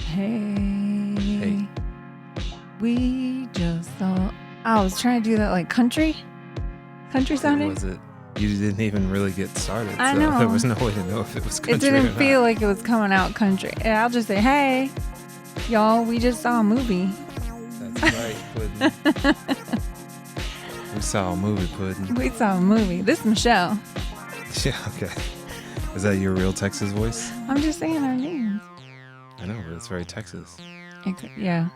Hey. We just saw. I was trying to do that like country sounding. Was it? You didn't even really get started. I so know. There was no way to know if it was country. It didn't or feel not. like it was coming out country. And I'll just say, hey, y'all, we just saw a movie. That's right, Puddin'. We saw a movie, Puddin'. We saw a movie. This is Michelle. Yeah, okay. Is that your real Texas voice? I'm just saying our names. I know, but it's very Texas. Yeah.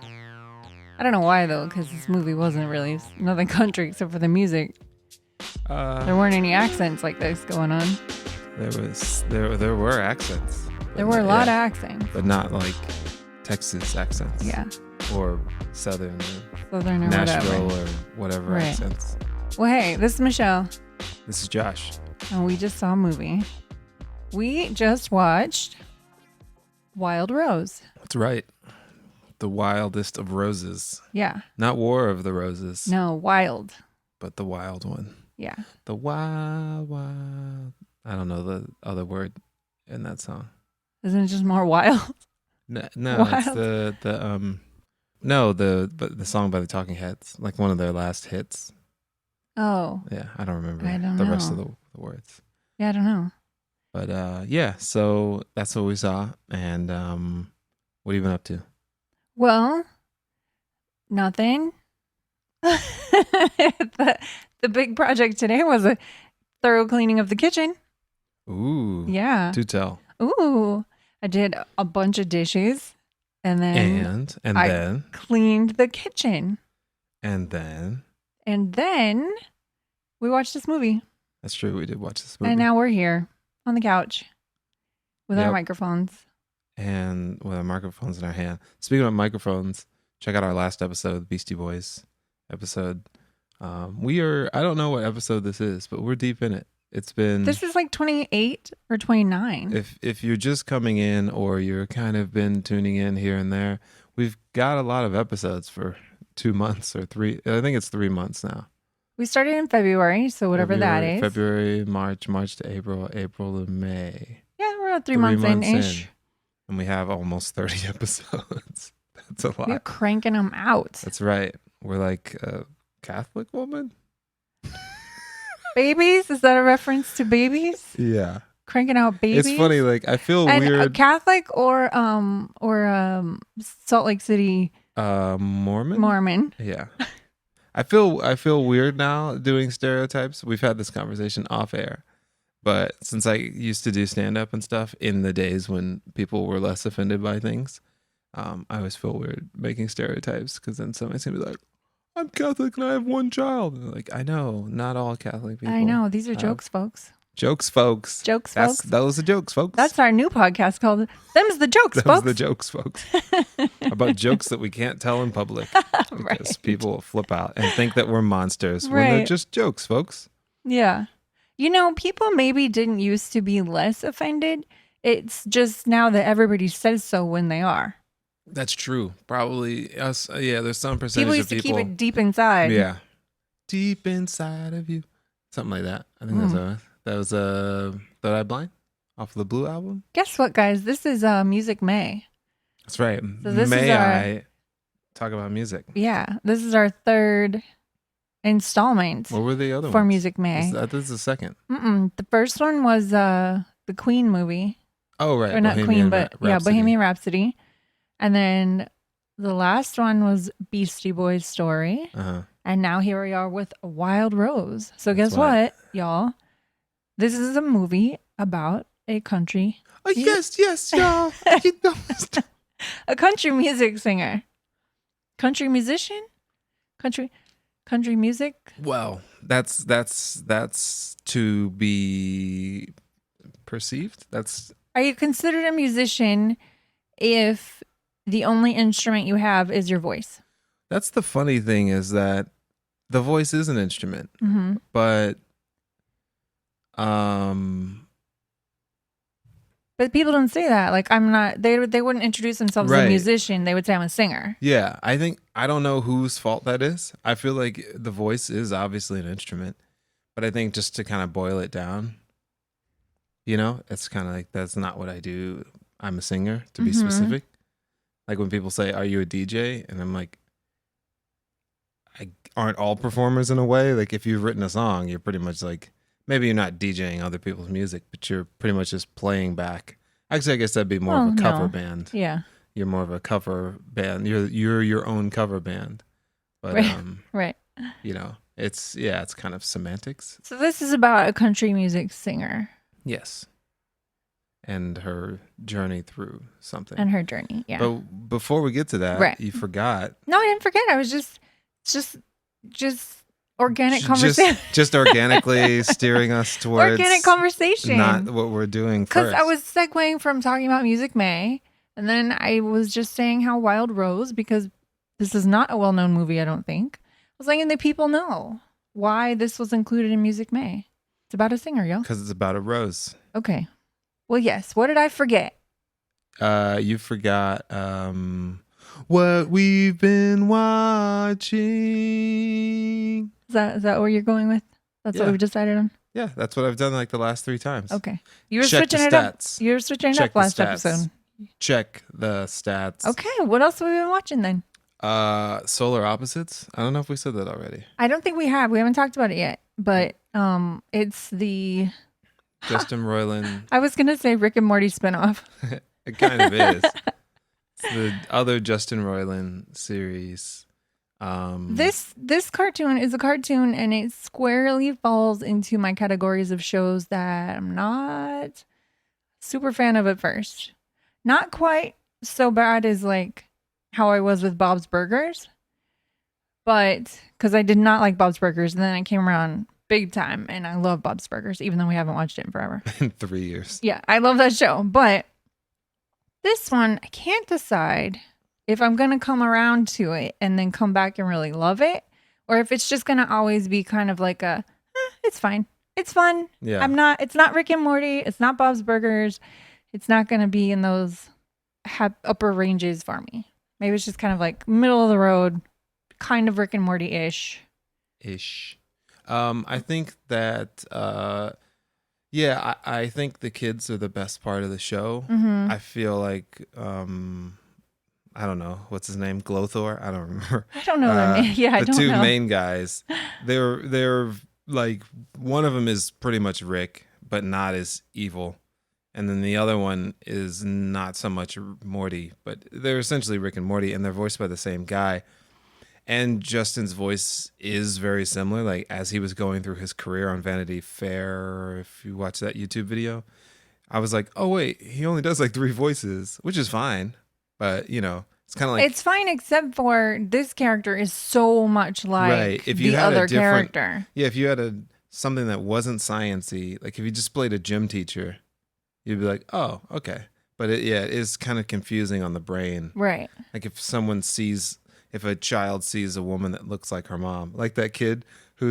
I don't know why, though, because this movie wasn't really nothing country except for the music. There weren't any accents like this going on. There were accents. There were a lot of accents. But not like Texas accents. Yeah. Or Southern or Southern or Nashville whatever. or whatever Right. accents. Well, hey, this is Michelle. This is Josh. And we just saw a movie. We just watched Wild Rose. That's right. The wildest of roses. Yeah. Not War of the Roses. No, Wild. But the wild one. Yeah. The wild. I don't know the other word in that song. Isn't it just more wild? No, Wild. it's the song by the Talking Heads, like one of their last hits. Oh. Yeah, I don't remember I don't the rest of know. the words. Yeah, I don't know. But yeah, so that's what we saw. And what have you been up to? Well, nothing. The big project today was a thorough cleaning of the kitchen. Ooh. Yeah. Do tell. Ooh. I did a bunch of dishes and then And I then cleaned the kitchen. and then And then we watched this movie. that's true. We did watch this movie. And now we're here on the couch with our Yep. microphones. And with our microphones in our hand. Speaking of microphones, check out our last episode, Beastie Boys episode. I don't know what episode this is, but we're deep in it. It's been This is like 28 or 29. if you're just coming in or you're kind of been tuning in here and there, we've got a lot of episodes for 2 months or 3. I think it's 3 months now. We started in February, so whatever that is. February, March to April to May. Yeah, we're about 3 months in-ish. And we have almost 30 episodes. That's a lot. We're cranking them out. That's right. We're like a Catholic woman. Babies? Is that a reference to babies? Yeah. Cranking out babies? It's funny. Like I feel and weird. Catholic or Salt Lake City Mormon. Mormon. Yeah. I feel weird now doing stereotypes. We've had this conversation off air. But since I used to do stand-up and stuff in the days when people were less offended by things, I always feel weird making stereotypes because then somebody's going to be like, I'm Catholic and I have one child. And like, I know, not all Catholic people. I know. These are jokes, folks. Jokes, folks. Jokes, folks. Those are jokes, folks. That's our new podcast called Them's the Jokes, Those folks. the jokes, folks. About jokes that we can't tell in public. Because Right. people will flip out and think that we're monsters when they're Right. just jokes, folks. Yeah. You know, people maybe didn't used to be less offended. It's just now that everybody says so when they are. That's true. Probably us. Yeah, there's some percentage People used of to people. keep it deep inside. Yeah. Deep inside of you. Something like that. I think that's what it was. That was Third Eye Blind off of the Blue album. Guess what, guys? This is Music May. That's right. So this May is our- I talk about music? Yeah. This is our third installment What were the other for ones? Music May. This is the second. The first one was the Queen movie. Oh, right. Or not Queen, but yeah, Rhapsody. Bohemian Rhapsody. And then the last one was Beastie Boys' Story. Uh-huh. And now here we are with Wild Rose. So That's guess right. what, y'all? This is a movie about a country Yes, y'all. You know, a country music singer. Country musician? Country music? well, that's to be perceived. Are you considered a musician if the only instrument you have is your voice? That's the funny thing is that the voice is an instrument, Mm-hmm. but But people don't say that. Like, I'm not, they wouldn't introduce themselves as a Right. musician. They would say I'm a singer. yeah, I don't know whose fault that is. I feel like the voice is obviously an instrument, but I think just to kind of boil it down, it's kind of like that's not what I do. I'm a singer, to be Mhm. specific. Like when people say, "Are you a DJ?" and I'm like, aren't all performers in a way? Like if you've written a song, you're pretty much like, maybe you're not DJing other people's music, but you're pretty much just playing back. Actually, I guess that'd be more of a cover band. Yeah. You're more of a cover band. You're your own cover band. But right. You know, it's kind of semantics. So this is about a country music singer. Yes. And her journey through something. And her journey, yeah. But before we get to that, you forgot. No, I didn't forget. I was just organic conversation. Just organically steering us towards organic conversation. Not what we're doing first. Because I was segueing from talking about Music May, and then I was just saying how Wild Rose, because this is not a well-known movie, I don't think. I was letting the people know why this was included in Music May. It's about a singer, yo. Because it's about a rose. Okay. Well, yes. What did I forget? You forgot what we've been watching. Is that where you're going with? That's what we've decided on? Yeah, that's what I've done like the last 3 times. Okay. You were switching it up. You were switching it up last episode. Check the stats. Okay. What else have we been watching then? Solar Opposites. I don't know if we said that already. I don't think we have. We haven't talked about it yet. But it's the Justin Roiland. I was gonna say Rick and Morty spinoff. It kind of is. It's the other Justin Roiland series. This cartoon is a cartoon, and it squarely falls into my categories of shows that I'm not super fan of at first. Not quite so bad as like how I was with Bob's Burgers, but because I did not like Bob's Burgers, and then I came around big time, and I love Bob's Burgers, even though we haven't watched it in forever. In 3 years. Yeah, I love that show, but this one, I can't decide if I'm going to come around to it and then come back and really love it, or if it's just going to always be kind of like it's fine. It's fun. Yeah. It's not Rick and Morty. It's not Bob's Burgers. It's not going to be in those upper ranges for me. Maybe it's just kind of like middle of the road, kind of Rick and Morty-ish. I think that, I think the kids are the best part of the show. Mm-hmm. I feel like, I don't know, what's his name? Glowthor? I don't remember. I don't know their name. Yeah, I don't know. The 2 main guys, they're like, one of them is pretty much Rick, but not as evil. And then the other one is not so much Morty, but they're essentially Rick and Morty, and they're voiced by the same guy. And Justin's voice is very similar. Like as he was going through his career on Vanity Fair, if you watch that YouTube video, I was like, oh wait, he only does like 3 voices, which is fine. But you know, it's kind of like, it's fine except for this character is so much like if you the had other a different character. Yeah, if you had something that wasn't sciencey, like if you just played a gym teacher, you'd be like, oh, okay. But it is kind of confusing on the brain. Right. Like if a child sees a woman that looks like her mom, like that kid who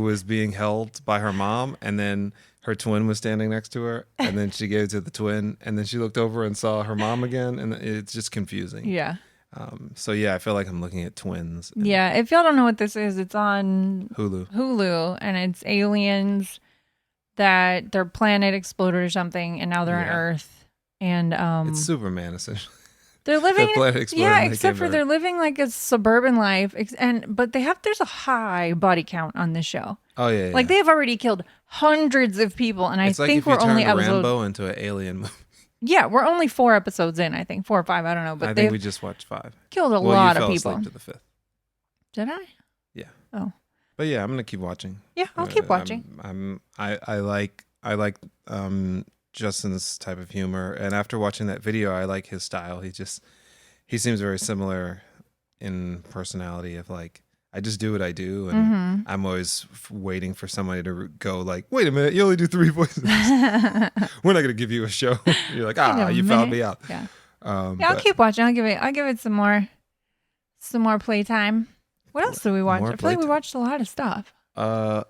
was being held by her mom, and then her twin was standing next to her, and then she gave it to the twin, and then she looked over and saw her mom again, and it's just confusing. Yeah. So I feel like I'm looking at twins. Yeah. If y'all don't know what this is, it's on Hulu, and it's aliens that their planet exploded or something, and now they're on Earth, and it's Superman essentially. They're living, except for they're living like a suburban life, but there's a high body count on this show. Oh yeah, like they have already killed hundreds of people, and it's I think we're only Rambo into an alien movie. Yeah, we're only 4 episodes in. I think 4 or 5. I don't know, but I think we just watched 5. Killed a lot of people. You fell asleep to the 5th. Did I? Yeah. Oh. But yeah, I'm gonna keep watching. Yeah, I'll keep watching. I like Justin's type of humor, and after watching that video, I like his style. He seems very similar in personality. Of like, I just do what I do, and I'm always waiting for somebody to go like, "Wait a minute, you only do 3 voices. We're not gonna give you a show." You're like, you found me out. Yeah. I'll keep watching. I'll give it some more playtime. What else do we watch? I feel like we watched a lot of stuff.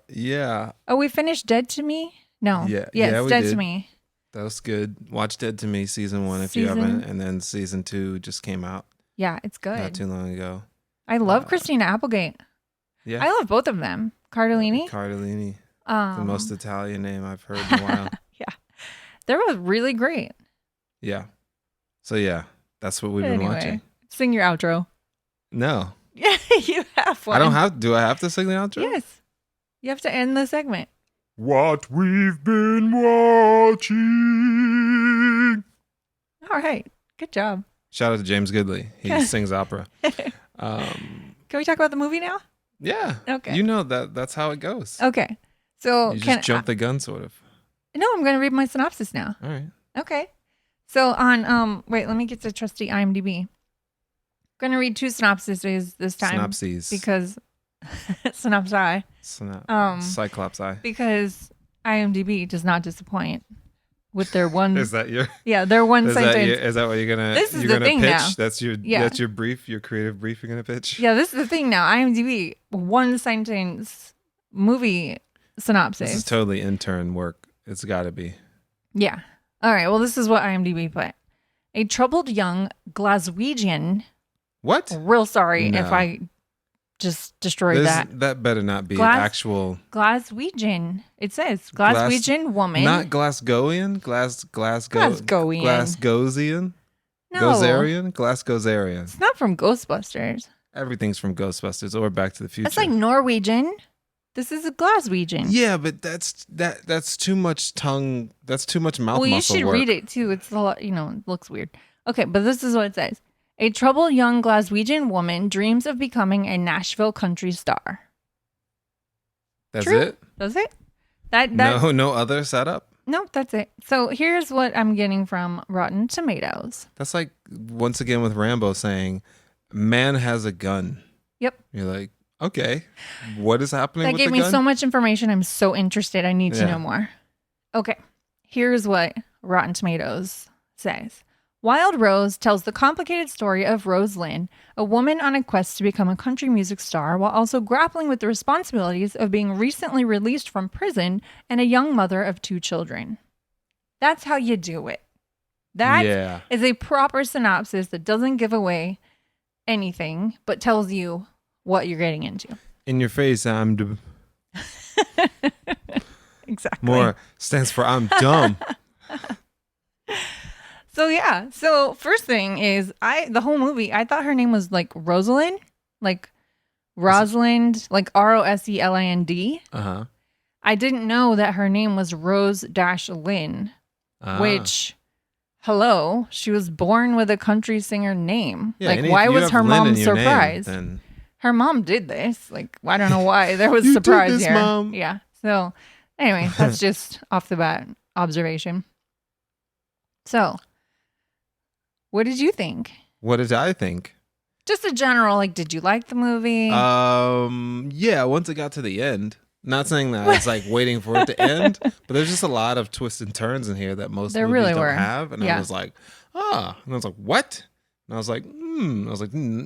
Yeah. Oh, we finished Dead to Me? No. Yeah. Yes, Dead to Me. That was good. Watch Dead to Me season 1 if you haven't, and then season 2 just came out. Yeah, it's good. Not too long ago. I love Christina Applegate. Yeah. I love both of them. Cardellini. The most Italian name I've heard in a while. Yeah. They're both really great. Yeah. So yeah, That's what we've been watching. Sing your outro. No. Yeah, you have one. I don't have. Do I have to sing the outro? Yes. You have to end the segment. What we've been watching. All right. Good job. Shout out to James Goodley. He sings opera. Can we talk about the movie now? Yeah. Okay. You know that's how it goes. Okay. So you just jump the gun, sort of. No, I'm going to read my synopsis now. All right. Okay. So on wait, let me get to trusty IMDb. I'm going to read 2 synopses this time. Synopses. Because synopsi. Cyclops eye. Because IMDb does not disappoint with their one. Is that your? Yeah, their one sentence. Is that what you're gonna? This is you're the gonna thing pitch? now. That's your brief, your creative brief. You're gonna pitch. Yeah, this is the thing now. IMDb one sentence movie synopsis. This is totally intern work. It's got to be. Yeah. All right. Well, this is what IMDb put. A troubled young Glaswegian. What? Real sorry No. if I just destroyed that. That better not be actual. Glaswegian. It says Glaswegian woman. Not Glasgowian. Glasgowian. Glasgowsian. No. Gozerian. Glasgowsarian. It's not from Ghostbusters. Everything's from Ghostbusters or Back to the Future. That's like Norwegian. This is a Glaswegian. Yeah, but that's too much tongue. That's too much mouth muscle work. Well, you should read it too. It's a lot, it looks weird. Okay, but this is what it says. A troubled young Glaswegian woman dreams of becoming a Nashville country star. That's True. it? Does it? That No other setup? Nope, that's it. So here's what I'm getting from Rotten Tomatoes. That's like, once again, with Rambo saying, man has a gun. Yep. You're like, okay, what is happening with the gun? That gave me so much information. I'm so interested. I need to know more. Okay. Here's what Rotten Tomatoes says. Wild Rose tells the complicated story of Rose Lynn, a woman on a quest to become a country music star while also grappling with the responsibilities of being recently released from prison and a young mother of 2 children. That's how you do it. That is a proper synopsis that doesn't give away anything, but tells you what you're getting into. In your face, I'm exactly. More stands for I'm dumb. So yeah. So first thing is the whole movie, I thought her name was like Rosalind, like Rosalind, like Roselind. Uh-huh. I didn't know that her name was Rose-Lynn, which hello, she was born with a country singer name. Yeah, like why was her mom surprised? Then... Her mom did this. Like I don't know why there was surprise did this, here. Mom. Yeah. So anyway, that's just off the bat observation. So, what did you think? What did I think? Just a general, like, did you like the movie? Yeah, once it got to the end. Not saying that I was like waiting for it to end, but there's just a lot of twists and turns in here that most movies really don't were. have. And I was like, and I was like, what? And I was like,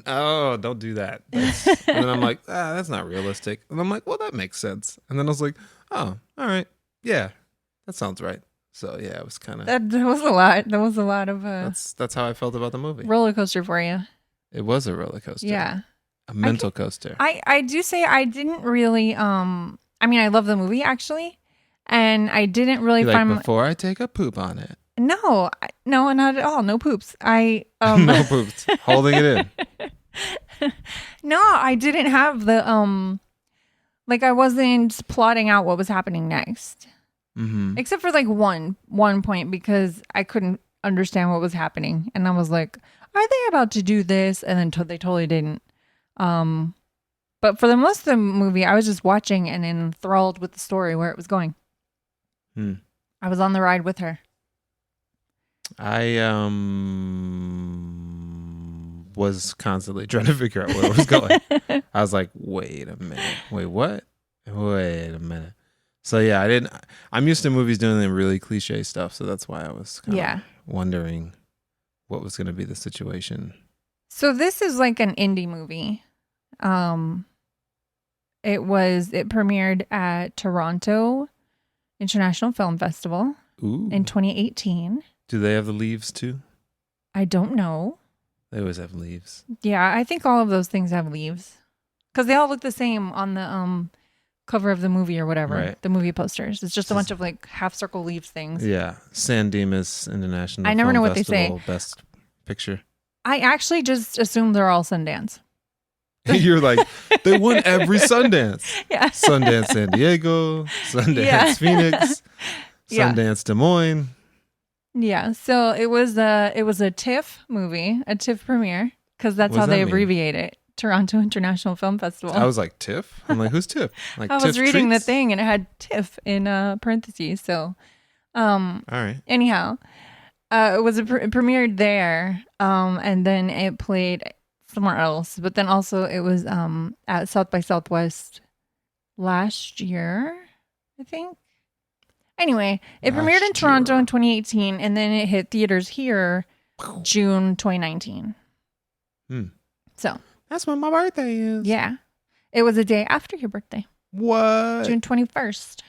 oh, don't do that. And then I'm like, that's not realistic. And I'm like, well, that makes sense. And then I was like, oh, all right. Yeah, that sounds right. So yeah, it was kind of that was a lot. That was a lot of that's how I felt about the movie. Roller coaster for you. It was a roller coaster. Yeah. A mental coaster. I do say I didn't really I mean I love the movie actually. And I didn't really find before I take a poop on it. No, not at all. No poops. No poops. Holding it in. No, I didn't have the like I wasn't plotting out what was happening next. Mm-hmm. Except for like one point because I couldn't understand what was happening, and I was like, "Are they about to do this?" And then they totally didn't. But for the most of the movie, I was just watching and enthralled with the story where it was going. I was on the ride with her. I was constantly trying to figure out where it was going. I was like, "Wait a minute. Wait, what? Wait a minute." So yeah, I'm used to movies doing the really cliche stuff, so that's why I was kind of wondering what was going to be the situation. So this is like an indie movie. It premiered at Toronto International Film Festival in 2018. Do they have the leaves too? I don't know. They always have leaves. Yeah, I think all of those things have leaves because they all look the same on the cover of the movie or whatever, right. The movie posters. It's just a bunch of like half circle leaves things. Yeah, San Dimas International. I never Film know what Festival, they say. Best Picture. I actually just assume they're all Sundance. You're like, they won every Sundance. Yeah. Sundance San Diego, Sundance Phoenix, Sundance Des Moines. Yeah. So it was a TIFF movie, a TIFF premiere, because that's What how does they that mean? abbreviate it. Toronto International Film Festival. I was like, TIFF? I'm like, who's TIFF? Like, I was TIFF reading treats? the thing and it had TIFF in parentheses. So, All right. anyhow, it was premiered there, and then it played somewhere else. But then also it was at South by Southwest last year, I think. Anyway, it premiered in Toronto in 2018, and then it hit theaters here June 2019. So that's when my birthday is. yeah, it was a day after your birthday. What? June 21st.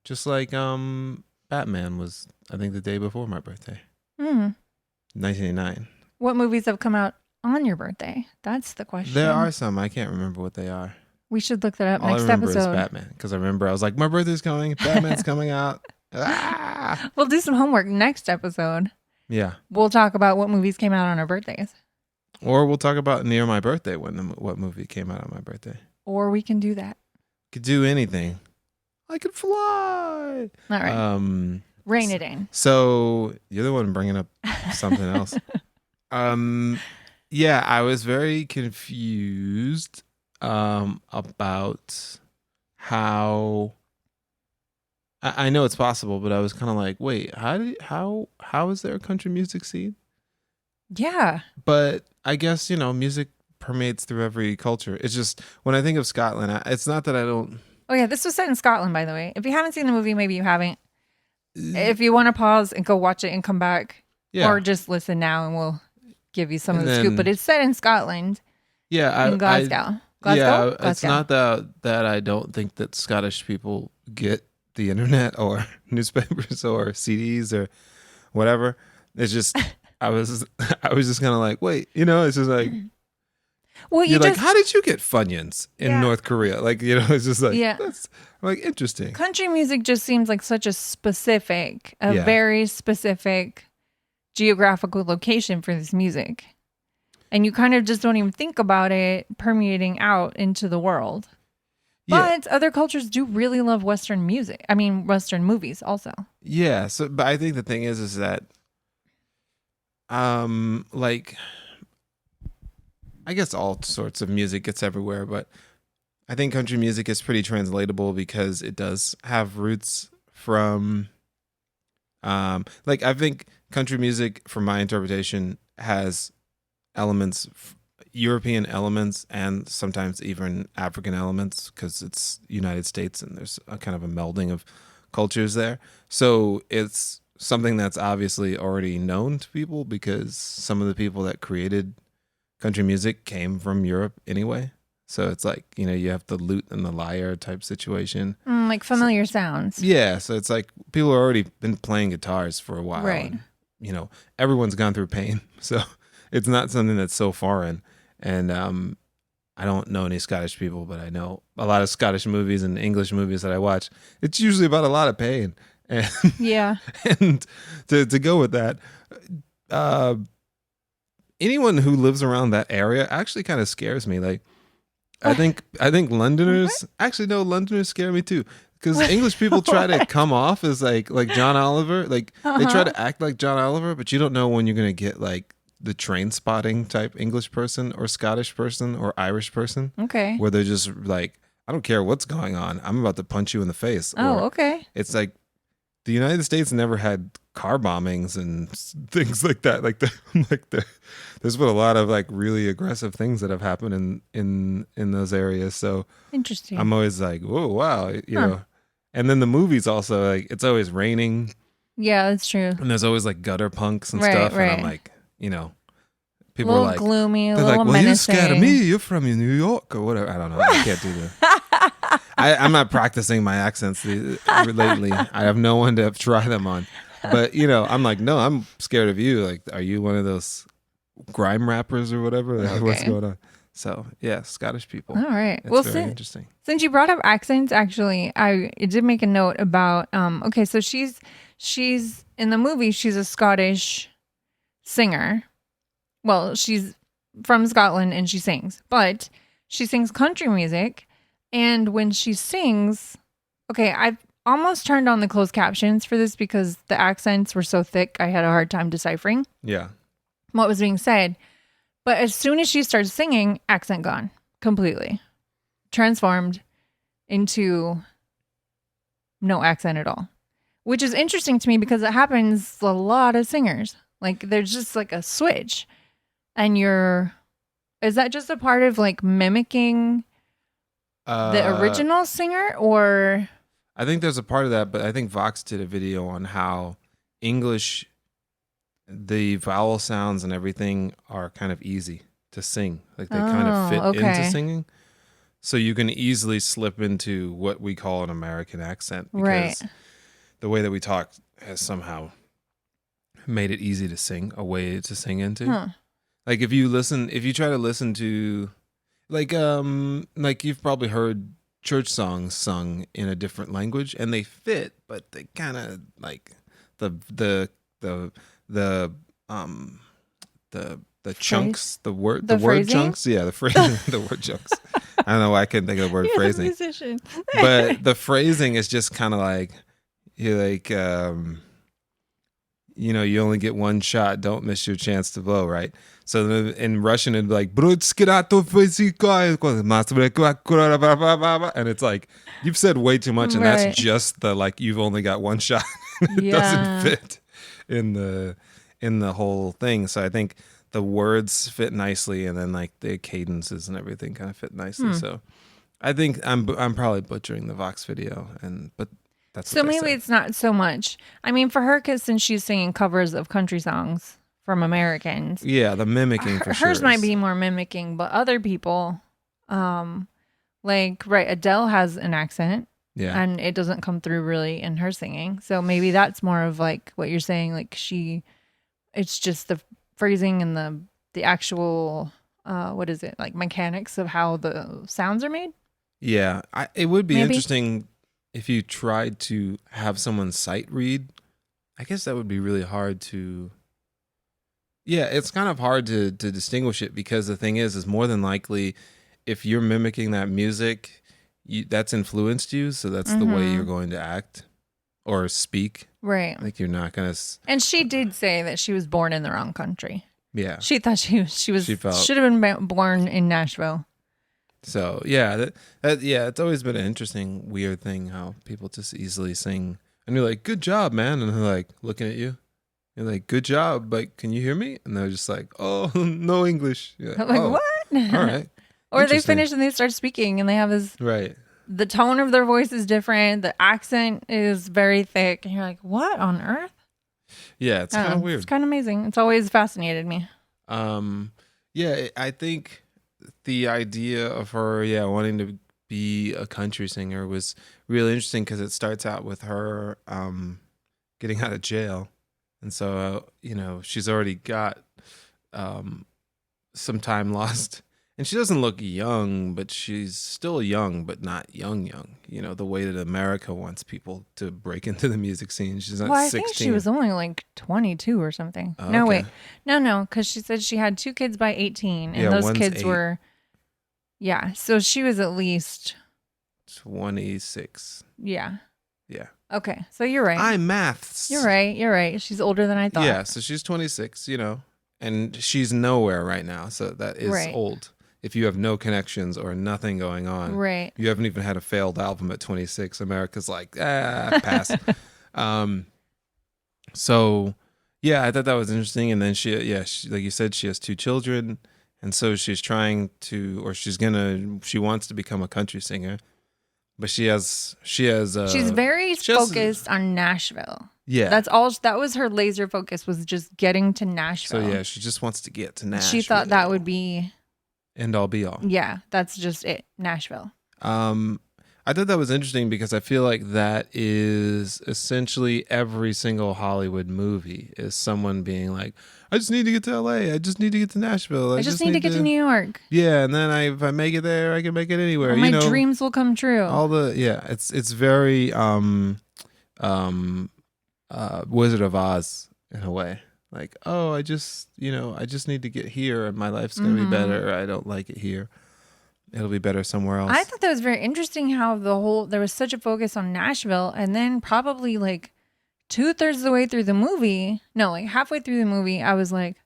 Just like Batman was, I think, the day before my birthday. 1989. What movies have come out on your birthday? That's the question. There are some. I can't remember what they are. We should look that up All next I remember episode. is Batman, because I remember I was like, my birthday's coming. Batman's coming out. We'll do some homework next episode. Yeah. We'll talk about what movies came out on our birthdays. Or we'll talk about near my birthday what movie came out on my birthday. Or we can do that. Could do anything. I could fly. All right. Rein it in. So you're the one bringing up something else. Yeah, I was very confused about how I know it's possible, but I was kind of like, wait, how is there a country music scene? Yeah. But I guess, music permeates through every culture. It's just when I think of Scotland, it's not that I don't. Oh yeah, this was set in Scotland, by the way. If you haven't seen the movie, maybe you haven't. If you want to pause and go watch it and come back, or just listen now and we'll give you some of the scoop. But it's set in Scotland. Yeah, in Glasgow. Yeah, it's not that I don't think that Scottish people get the internet or newspapers or CDs or whatever. It's just I was just kind of like, wait, it's just like. Well, you're like, how did you get Funyuns in North Korea? Like, it's just like, that's like interesting. Country music just seems like such a very specific geographical location for this music. And you kind of just don't even think about it permeating out into the world. But other cultures do really love Western music. I mean, Western movies also. Yeah. So, but I think the thing is that, like, I guess all sorts of music gets everywhere, but I think country music is pretty translatable because it does have roots from, like, I think country music, from my interpretation, has elements, European elements, and sometimes even African elements, because it's United States and there's a kind of a melding of cultures there. So it's something that's obviously already known to people because some of the people that created country music came from Europe anyway. So it's like, you have the lute and the lyre type situation. Like familiar sounds. Yeah. So it's like people have already been playing guitars for a while. Right. And, everyone's gone through pain. So it's not something that's so foreign. And I don't know any Scottish people, but I know a lot of Scottish movies and English movies that I watch. It's usually about a lot of pain. And, yeah. And to go with that, anyone who lives around that area actually kind of scares me. Like, I think Londoners, actually no, Londoners scare me too. Because English people try to come off as like John Oliver. Like they try to act like John Oliver, but you don't know when you're going to get like the train spotting type English person or Scottish person or Irish person. Okay. Where they're just like, I don't care what's going on. I'm about to punch you in the face. Oh, or okay. It's like the United States never had car bombings and things like that. There's been a lot of like really aggressive things that have happened in those areas. So interesting. I'm always like, whoa, wow, you know. And then the movies also, like, it's always raining. Yeah, that's true. And there's always like gutter punks and stuff. Right. And I'm like, people are like, gloomy, a they're little like, well, menacing. you're scared of me. You're from New York or whatever. I don't know. I can't do that. I'm not practicing my accents lately. I have no one to try them on. But, I'm like, no, I'm scared of you. Like, are you one of those grime rappers or whatever? Like, what's going on? So, yeah, Scottish people. All right. It's very interesting. Since you brought up accents, actually, I did make a note about, okay, so she's in the movie, she's a Scottish singer. well, she's from Scotland and she sings, but she sings country music. And when she sings, okay, I've almost turned on the closed captions for this because the accents were so thick, I had a hard time deciphering Yeah. what was being said. But as soon as she starts singing, accent gone completely, transformed into no accent at all, which is interesting to me because it happens a lot of singers. Like there's just like a switch, and is that just a part of like mimicking the original singer, or? I think there's a part of that, but I think Vox did a video on how English, the vowel sounds and everything are kind of easy to sing. Like they kind of fit into singing. So you can easily slip into what we call an American accent because the way that we talk has somehow made it easy to sing, a way to sing into. Huh. Like if you try to listen to like you've probably heard church songs sung in a different language and they fit, but they kind of like the chunks, the word phrasing? chunks, yeah, the phrasing, the word chunks. I don't know why I couldn't think of the word phrasing. Musician. But the phrasing is just kind of like you're like you only get one shot, don't miss your chance to blow, right? So in Russian it'd be like and it's like you've said way too much and that's just the like you've only got one shot. It doesn't fit in the whole thing. So I think the words fit nicely and then like the cadences and everything kind of fit nicely. So I think I'm probably butchering the Vox video but that's so maybe it's not so much. I mean, for her, because since she's singing covers of country songs from Americans, yeah, the mimicking for sure. Hers might be more mimicking, but other people, Adele has an accent, and it doesn't come through really in her singing. So maybe that's more of like what you're saying, like it's just the phrasing and the actual what is it, like mechanics of how the sounds are made. Yeah, it would be interesting if you tried to have someone's sight read. I guess that would be really hard to. Yeah, it's kind of hard to distinguish it because the thing is more than likely if you're mimicking that music, that's influenced you, so that's the way you're going to act or speak. Right. Like you're not going to. And she did say that she was born in the wrong country. Yeah. She thought she should have been born in Nashville. So yeah, it's always been an interesting, weird thing how people just easily sing, and you're like, "Good job, man," and they're like looking at you, you're like, "Good job, but can you hear me?" And they're just like, "Oh, no English." Like, I'm like, "What?" All right. Or they finish and they start speaking, and they have this the tone of their voice is different, the accent is very thick, and you're like, "What on earth?" Yeah, it's kind of weird. It's kind of amazing. It's always fascinated me. Yeah, I think the idea of her, wanting to be a country singer was really interesting because it starts out with her getting out of jail. And so, she's already got some time lost. And she doesn't look young, but she's still young, but not young. The way that America wants people to break into the music scene. She's not 16. I think she was only like 22 or something. Oh, no, wait. No, because she said she had 2 kids by 18. And those kids 8. Were... Yeah, so she was at least... 26. Yeah. Yeah. Okay, so you're right. I'm maths. You're right. She's older than I thought. Yeah, so she's 26, and she's nowhere right now. So that is old. If you have no connections or nothing going on, you haven't even had a failed album at 26. America's like, pass. So, yeah, I thought that was interesting. And then she, like you said, she has 2 children. And so she's trying to, or she wants to become a country singer. But she's very focused on Nashville. Yeah. That was her laser focus, was just getting to Nashville. So, she just wants to get to Nashville. She thought that would be... end all be all. Yeah, that's just it. Nashville. I thought that was interesting because I feel like that is essentially every single Hollywood movie is someone being like, I just need to get to LA. I just need to get to Nashville. I just need to get to New York. Yeah, and then if I make it there, I can make it anywhere. All my dreams will come true. It's very Wizard of Oz in a way. Like, oh, I just need to get here and my life's going to be better. I don't like it here. It'll be better somewhere I else. thought that was very interesting how there was such a focus on Nashville, and then probably like 2/3 of the way through the movie, no, like halfway through the movie, I was like,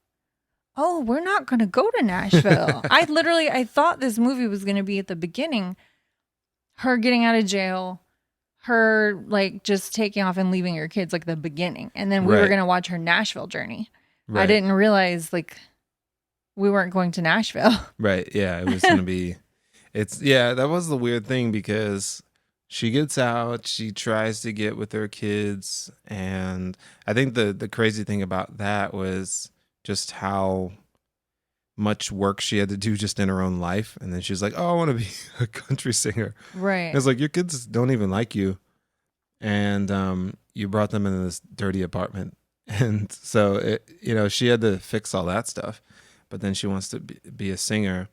oh, we're not going to go to Nashville. I thought this movie was going to be at the beginning, her getting out of jail, her like just taking off and leaving her kids, like the beginning. And then we were Right. going to watch her Nashville journey. I Right. didn't realize like we weren't going to Nashville. Right. Yeah. It was going to be, that was the weird thing because she gets out, she tries to get with her kids. And I think the crazy thing about that was just how much work she had to do just in her own life. And then she's like, oh, I want to be a country singer. Right. And it's like, your kids don't even like you. And you brought them into this dirty apartment. And so, she had to fix all that stuff. But then she wants to be a singer.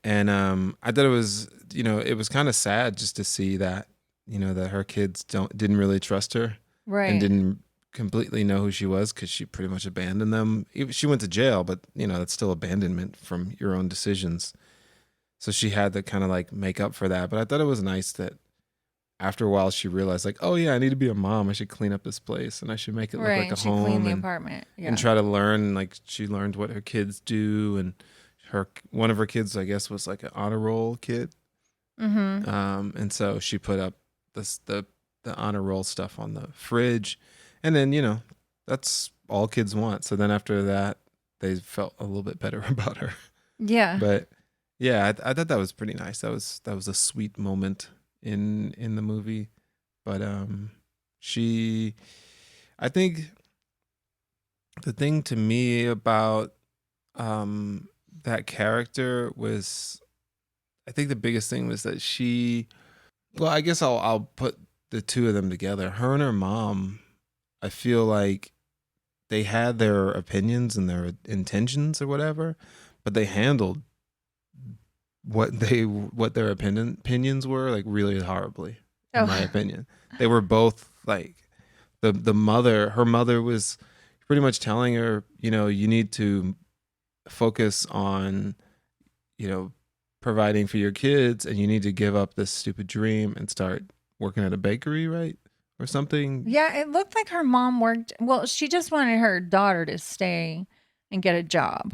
And I thought it was kind of sad just to see that, that her kids didn't really trust her. Right. And didn't completely know who she was because she pretty much abandoned them. She went to jail, but that's still abandonment from your own decisions. So she had to kind of like make up for that. But I thought it was nice that after a while she realized like, oh yeah, I need to be a mom. I should clean up this place and I should make it look like a she home cleaned the and, apartment. Yeah. and try to learn. Like she learned what her kids do, and one of her kids, I guess, was like an honor roll kid. Mm-hmm. And so she put up the honor roll stuff on the fridge. And then, that's all kids want. So then after that, they felt a little bit better about her. Yeah. But yeah, I thought that was pretty nice. That was a sweet moment in the movie. But I think the thing to me about that character was, I think the biggest thing was that I guess I'll put the two of them together. Her and her mom, I feel like they had their opinions and their intentions or whatever, but they handled what their opinions were like really horribly, in my opinion. They were both like her mother was pretty much telling her, you need to focus on, providing for your kids, and you need to give up this stupid dream and start working at a bakery, right? Or something. Yeah, it looked like her mom worked. Well, she just wanted her daughter to stay and get a job.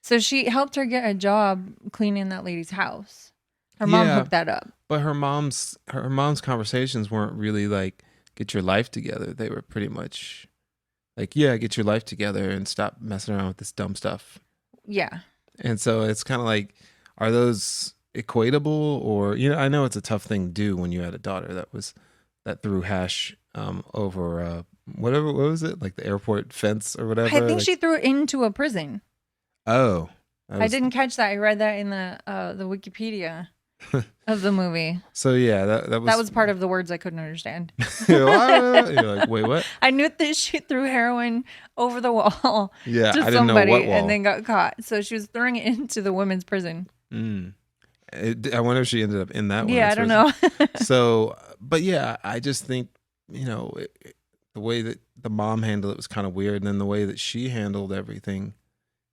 So she helped her get a job cleaning that lady's house. Her mom hooked that up. But her mom's conversations weren't really like, get your life together. They were pretty much like, yeah, get your life together and stop messing around with this dumb stuff. Yeah. And so it's kind of like, are those equatable? Or, I know it's a tough thing to do when you had a daughter that threw hash over what was it, like the airport fence or whatever? I think she threw it into a prison. Oh, I didn't catch that. I read that in the Wikipedia of the movie. So yeah, that was part of the words I couldn't understand. You're like, wait, what? I knew that she threw heroin over the wall Yeah, to I didn't know somebody what wall. and then got caught. So she was throwing it into the women's prison. I wonder if she ended up in that one. Yeah, I don't know. So, but yeah, I just think, the way that the mom handled it was kind of weird. And then the way that she handled everything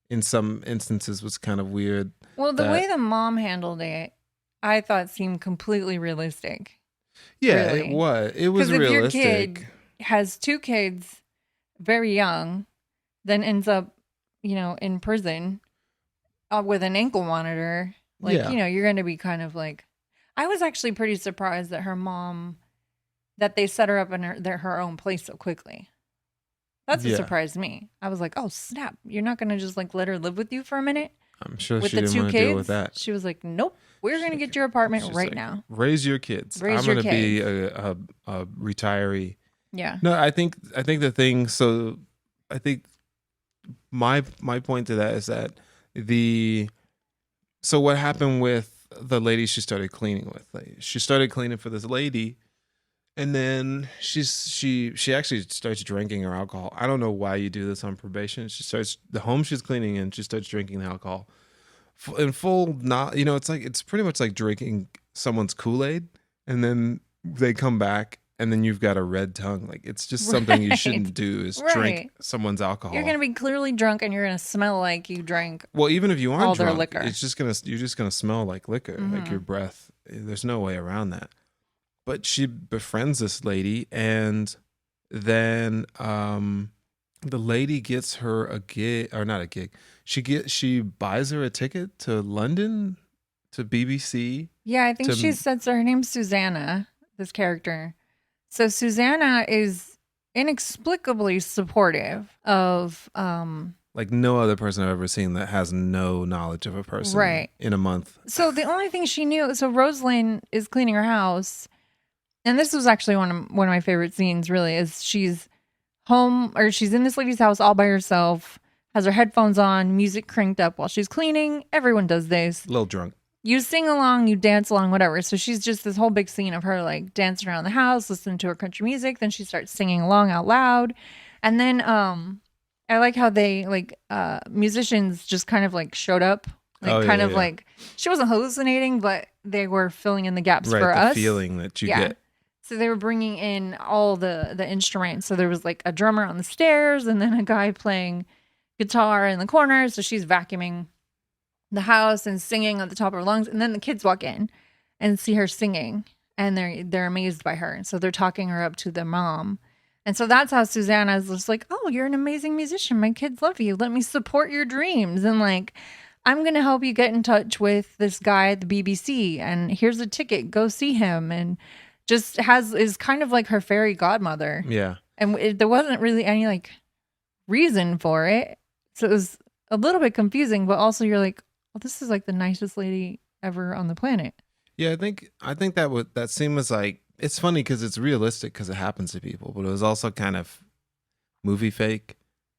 in some instances was kind of weird. Well, the way the mom handled it, I thought seemed completely realistic. Yeah, really. it was. It was if realistic. Your kid has two kids very young, then ends up, in prison with an ankle monitor. Like, you're going to be kind of like, I was actually pretty surprised that that they set her up in her own place so quickly. That's what surprised me. I was like, oh, snap. You're not going to just like let her live with you for a minute? I'm sure with she the didn't two want to kids? deal with that. She was like, nope, we're going to get your apartment right now. Raise your kids. I'm going to be a retiree. Yeah. No, I think the thing, so I think my point to that is that so what happened with the lady she started cleaning with? Like, she started cleaning for this lady, and then she actually starts drinking her alcohol. I don't know why you do this on probation. The home she's cleaning in, she starts drinking the alcohol. It's pretty much like drinking someone's Kool-Aid, and then they come back and then you've got a red tongue. Like it's just something you shouldn't do is drink someone's alcohol. You're gonna be clearly drunk and you're gonna smell like you drank. Well, even if you aren't all drunk, their liquor. you're just gonna smell like liquor, like your breath. There's no way around that. But she befriends this lady, and then the lady gets her a gig, or not a gig. She buys her a ticket to London, to BBC. Yeah, I think she said so. Her name's Susanna, this character. So Susanna is inexplicably supportive of like no other person I've ever seen that has no knowledge of a person in a month. So the only thing she knew, so Rosalind is cleaning her house, and this was actually one of my favorite scenes, really, is she's home, or she's in this lady's house all by herself, has her headphones on, music cranked up while she's cleaning. Everyone does this. A little drunk. You sing along, you dance along, whatever. So she's just this whole big scene of her like dancing around the house, listening to her country music. Then she starts singing along out loud. And then I like how they like musicians just kind of like showed up. Like like she wasn't hallucinating, but they were filling in the gaps for us. The feeling that you get. So they were bringing in all the instruments. So there was like a drummer on the stairs and then a guy playing guitar in the corner. So she's vacuuming the house and singing at the top of her lungs. And then the kids walk in and see her singing, and they're amazed by her. And so they're talking her up to the mom. And so that's how Susanna is just like, oh, you're an amazing musician. My kids love you. Let me support your dreams. And like, I'm going to help you get in touch with this guy at the BBC. And here's a ticket. Go see him. And just is kind of like her fairy godmother. Yeah. And there wasn't really any like reason for it. So it was a little bit confusing, but also you're like, well, this is like the nicest lady ever on the planet. Yeah, I think that scene was like, it's funny because it's realistic because it happens to people, but it was also kind of movie fake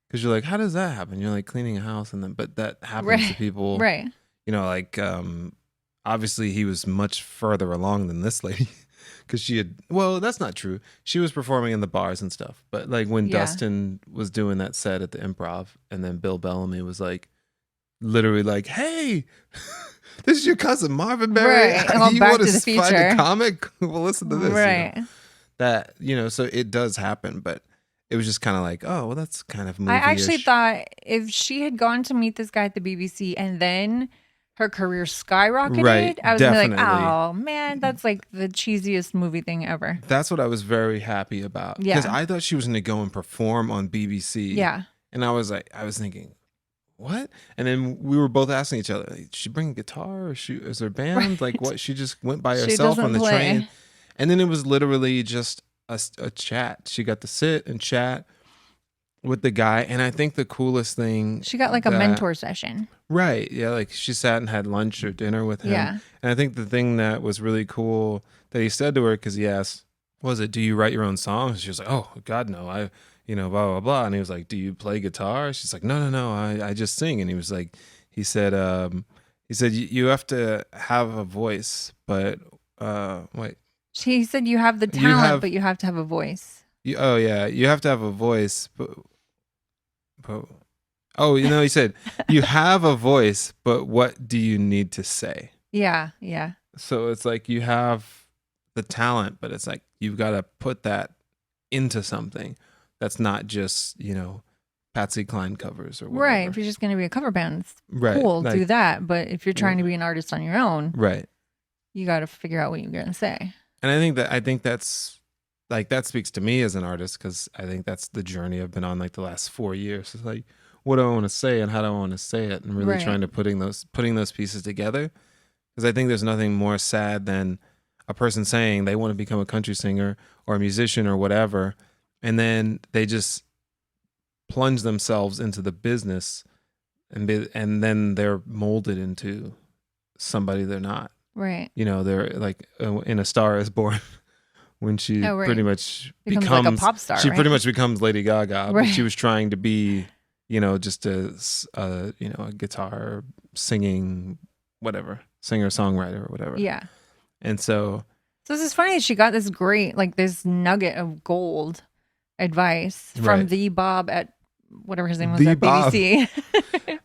because you're like, how does that happen? You're like cleaning a house, and then but that happens to people, right? You know, like obviously he was much further along than this lady because she had. Well, that's not true. She was performing in the bars and stuff, but like when Dustin was doing that set at the Improv, and then Bill Bellamy was like, literally like, hey. This is your cousin Marvin Berry. Right. Well, you Back want to the Future. find a comic? Well, listen to this. Right. You know? That, you know, so it does happen, but it was just kind of like, oh, well, that's kind of movie-ish. I actually thought if she had gone to meet this guy at the BBC and then her career skyrocketed, right, I was gonna be definitely. like, oh man, that's like the cheesiest movie thing ever. That's what I was very happy about. Yeah. Because I thought she was going to go and perform on BBC. Yeah. And I was thinking, what? And then we were both asking each other, did she bring a guitar, or is there a band? Right. Like what? She just went by She herself on the doesn't play. train. And then it was literally just a chat. She got to sit and chat with the guy. And I think the coolest thing, She got like a mentor session. right? Yeah, like she sat and had lunch or dinner with him. Yeah. And I think the thing that was really cool that he said to her, because he asked, was it, do you write your own songs? She was like, oh God, no, you know, blah, blah, blah. And he was like, do you play guitar? She's like, no, I just sing. And he was like, he said, you have to have a voice, but wait. He said you have the talent, but you have to have a voice. You have to have a voice, but oh, you know, he said, you have a voice, but what do you need to say? Yeah. So it's like you have the talent, but it's like you've got to put that into something that's not just, you know, Patsy Cline covers or whatever. Right. If you're just going to be a cover band, it's right. cool, like, do that. But if you're trying to be an artist on your own, right, you got to figure out what you're going to say. And I think that's like, that speaks to me as an artist, because I think that's the journey I've been on like the last 4 years. It's like, what do I want to say and how do I want to say it, and really trying to putting those pieces together. Because I think there's nothing more sad than a person saying they want to become a country singer or a musician or whatever, and then they just plunge themselves into the business, and then they're molded into somebody they're not. Right. You know, they're like in A Star Is Born, when she pretty much becomes like a pop star. She pretty much becomes Lady Gaga, but Right. she was trying to be, you know, just a guitar singing, whatever, singer songwriter or whatever. Yeah. And so this is funny. She got this great, like this nugget of gold advice from the Bob at whatever his name was The at Bob. BBC.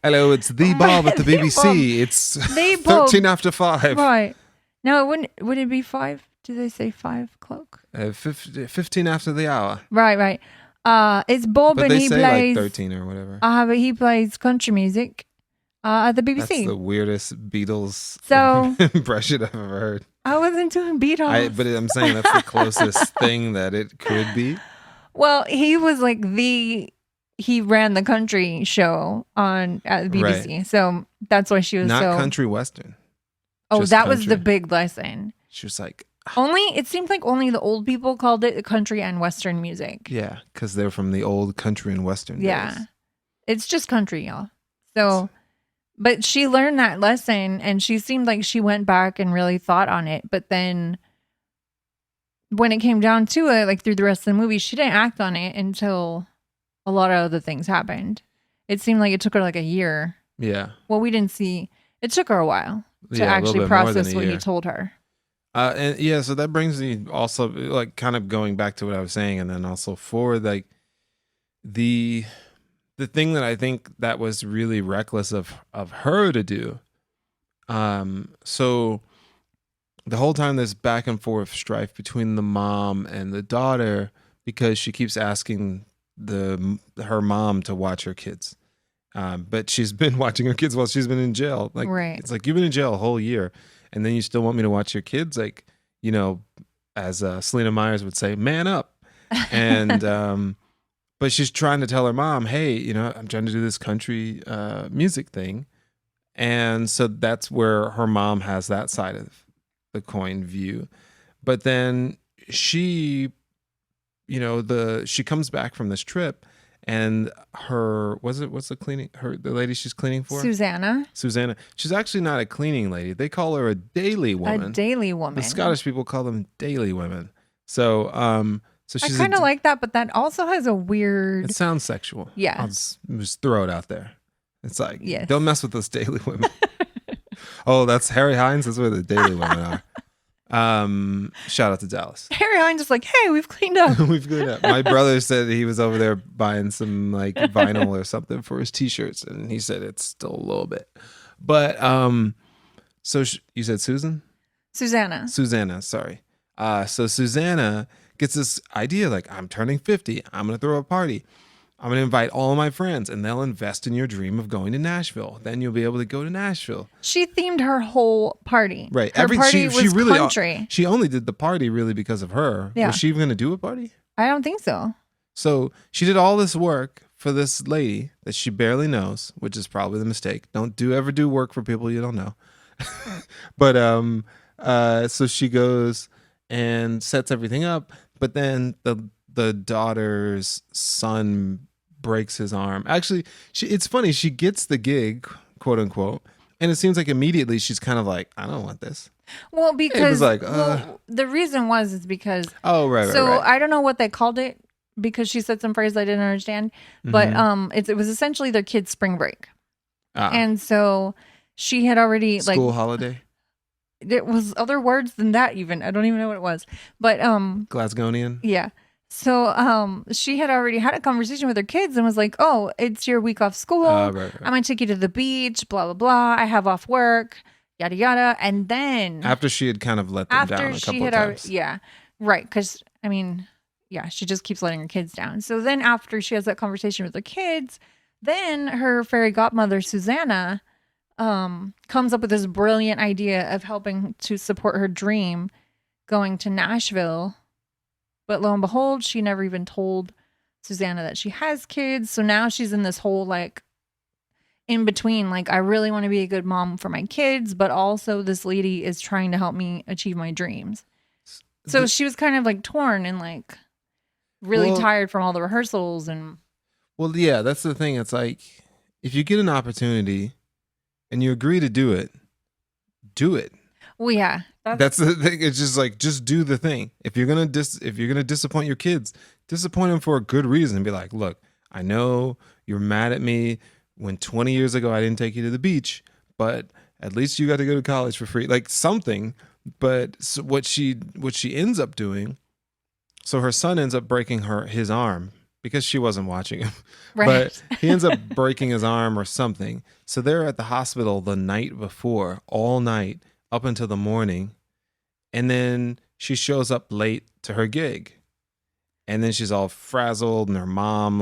hello, it's the Bob at the The BBC. It's The Bob. 13 after 5. Right. No, it wouldn't. Would it be 5? Do they say 5 o'clock? 15 after the hour. Right. It's Bob, But and they he say plays. like 13 or whatever. But he plays country music at the BBC. That's the weirdest Beatles So impression I've ever heard. I wasn't doing Beatles. But I'm saying that's the closest thing that it could be. Well, he was like he ran the country show at the BBC. Right. So that's why she was Not so country western. Oh, just that was country. the big lesson. She was like, It seemed like only the old people called it country and western music. yeah, because they're from the old country and western Yeah. days. It's just country, y'all. So, but she learned that lesson, and she seemed like she went back and really thought on it. But then when it came down to it, like through the rest of the movie, she didn't act on it until a lot of other things happened. It seemed like it took her like a year. Yeah. Well, we didn't see. It took her a while to Yeah, a little actually bit more than process a what he year. told her. And yeah, so that brings me also like kind of going back to what I was saying, and then also forward, like the thing that I think that was really reckless of her to do. So the whole time there's back and forth strife between the mom and the daughter because she keeps asking her mom to watch her kids. But she's been watching her kids while she's been in jail. Like, Right. It's like, you've been in jail a whole year, and then you still want me to watch your kids? Like, you know, as Selena Myers would say, man up. And but she's trying to tell her mom, hey, you know, I'm trying to do this country music thing. And so that's where her mom has that side of the coin view. But then she, you know, she comes back from this trip, and what's the lady she's cleaning for? Susanna. She's actually not a cleaning lady. They call her a daily woman. A daily woman. The Scottish people call them daily women. So she's I kind of like that, but that also has a weird. It sounds sexual. Yeah. I'll just throw it out there. It's like, Yes. Don't mess with us daily women. Oh, that's Harry Hines. That's where the daily women are. Shout out to Dallas. Harry Hines is like, hey, we've cleaned up. We've cleaned up. My brother said he was over there buying some like vinyl or something for his t-shirts, and he said it's still a little bit. But so you said Susanna, sorry. So Susanna gets this idea like, I'm turning 50. I'm going to throw a party. I'm going to invite all of my friends, and they'll invest in your dream of going to Nashville. Then you'll be able to go to Nashville. She themed her whole party. Right. Her party was she really, country. She only did the party really because of her. Yeah. Was she even going to do a party? I don't think so. So she did all this work for this lady that she barely knows, which is probably the mistake. Don't ever do work for people you don't know. But so she goes and sets everything up, but then the daughter's son breaks his arm. Actually, it's funny. She gets the gig, quote unquote, and it seems like immediately she's kind of like, I don't want this. Well, because it was like, the reason is because right. So I don't know what they called it because she said some phrase I didn't understand, but it was essentially their kid's spring break, and so she had already school holiday. It was other words than that. Even I don't even know what it was, but Glasgowian. Yeah. So she had already had a conversation with her kids and was like, oh, it's your week off school. Right. I'm going to take you to the beach, blah, blah, blah. I have off work, yada, yada. And then after she had kind of let them down a couple of times. Yeah. Right. Because, I mean, yeah, she just keeps letting her kids down. So then after she has that conversation with her kids, then her fairy godmother, Susanna, comes up with this brilliant idea of helping to support her dream going to Nashville. But lo and behold, she never even told Susanna that she has kids. So now she's in this whole like in between, like, I really want to be a good mom for my kids, but also this lady is trying to help me achieve my dreams. So she was kind of like torn and like really tired from all the rehearsals. And well, yeah, that's the thing. It's like, if you get an opportunity and you agree to do it, do it. Well, yeah. That's the thing. It's just like, just do the thing. If you're gonna disappoint your kids, disappoint them for a good reason. Be like, look, I know you're mad at me when 20 years ago I didn't take you to the beach, but at least you got to go to college for free, like something. But so what she ends up doing, so her son ends up breaking his arm because she wasn't watching him, right. But he ends up breaking his arm or something. So they're at the hospital the night before, all night, up until the morning. And then she shows up late to her gig. And then she's all frazzled, and her mom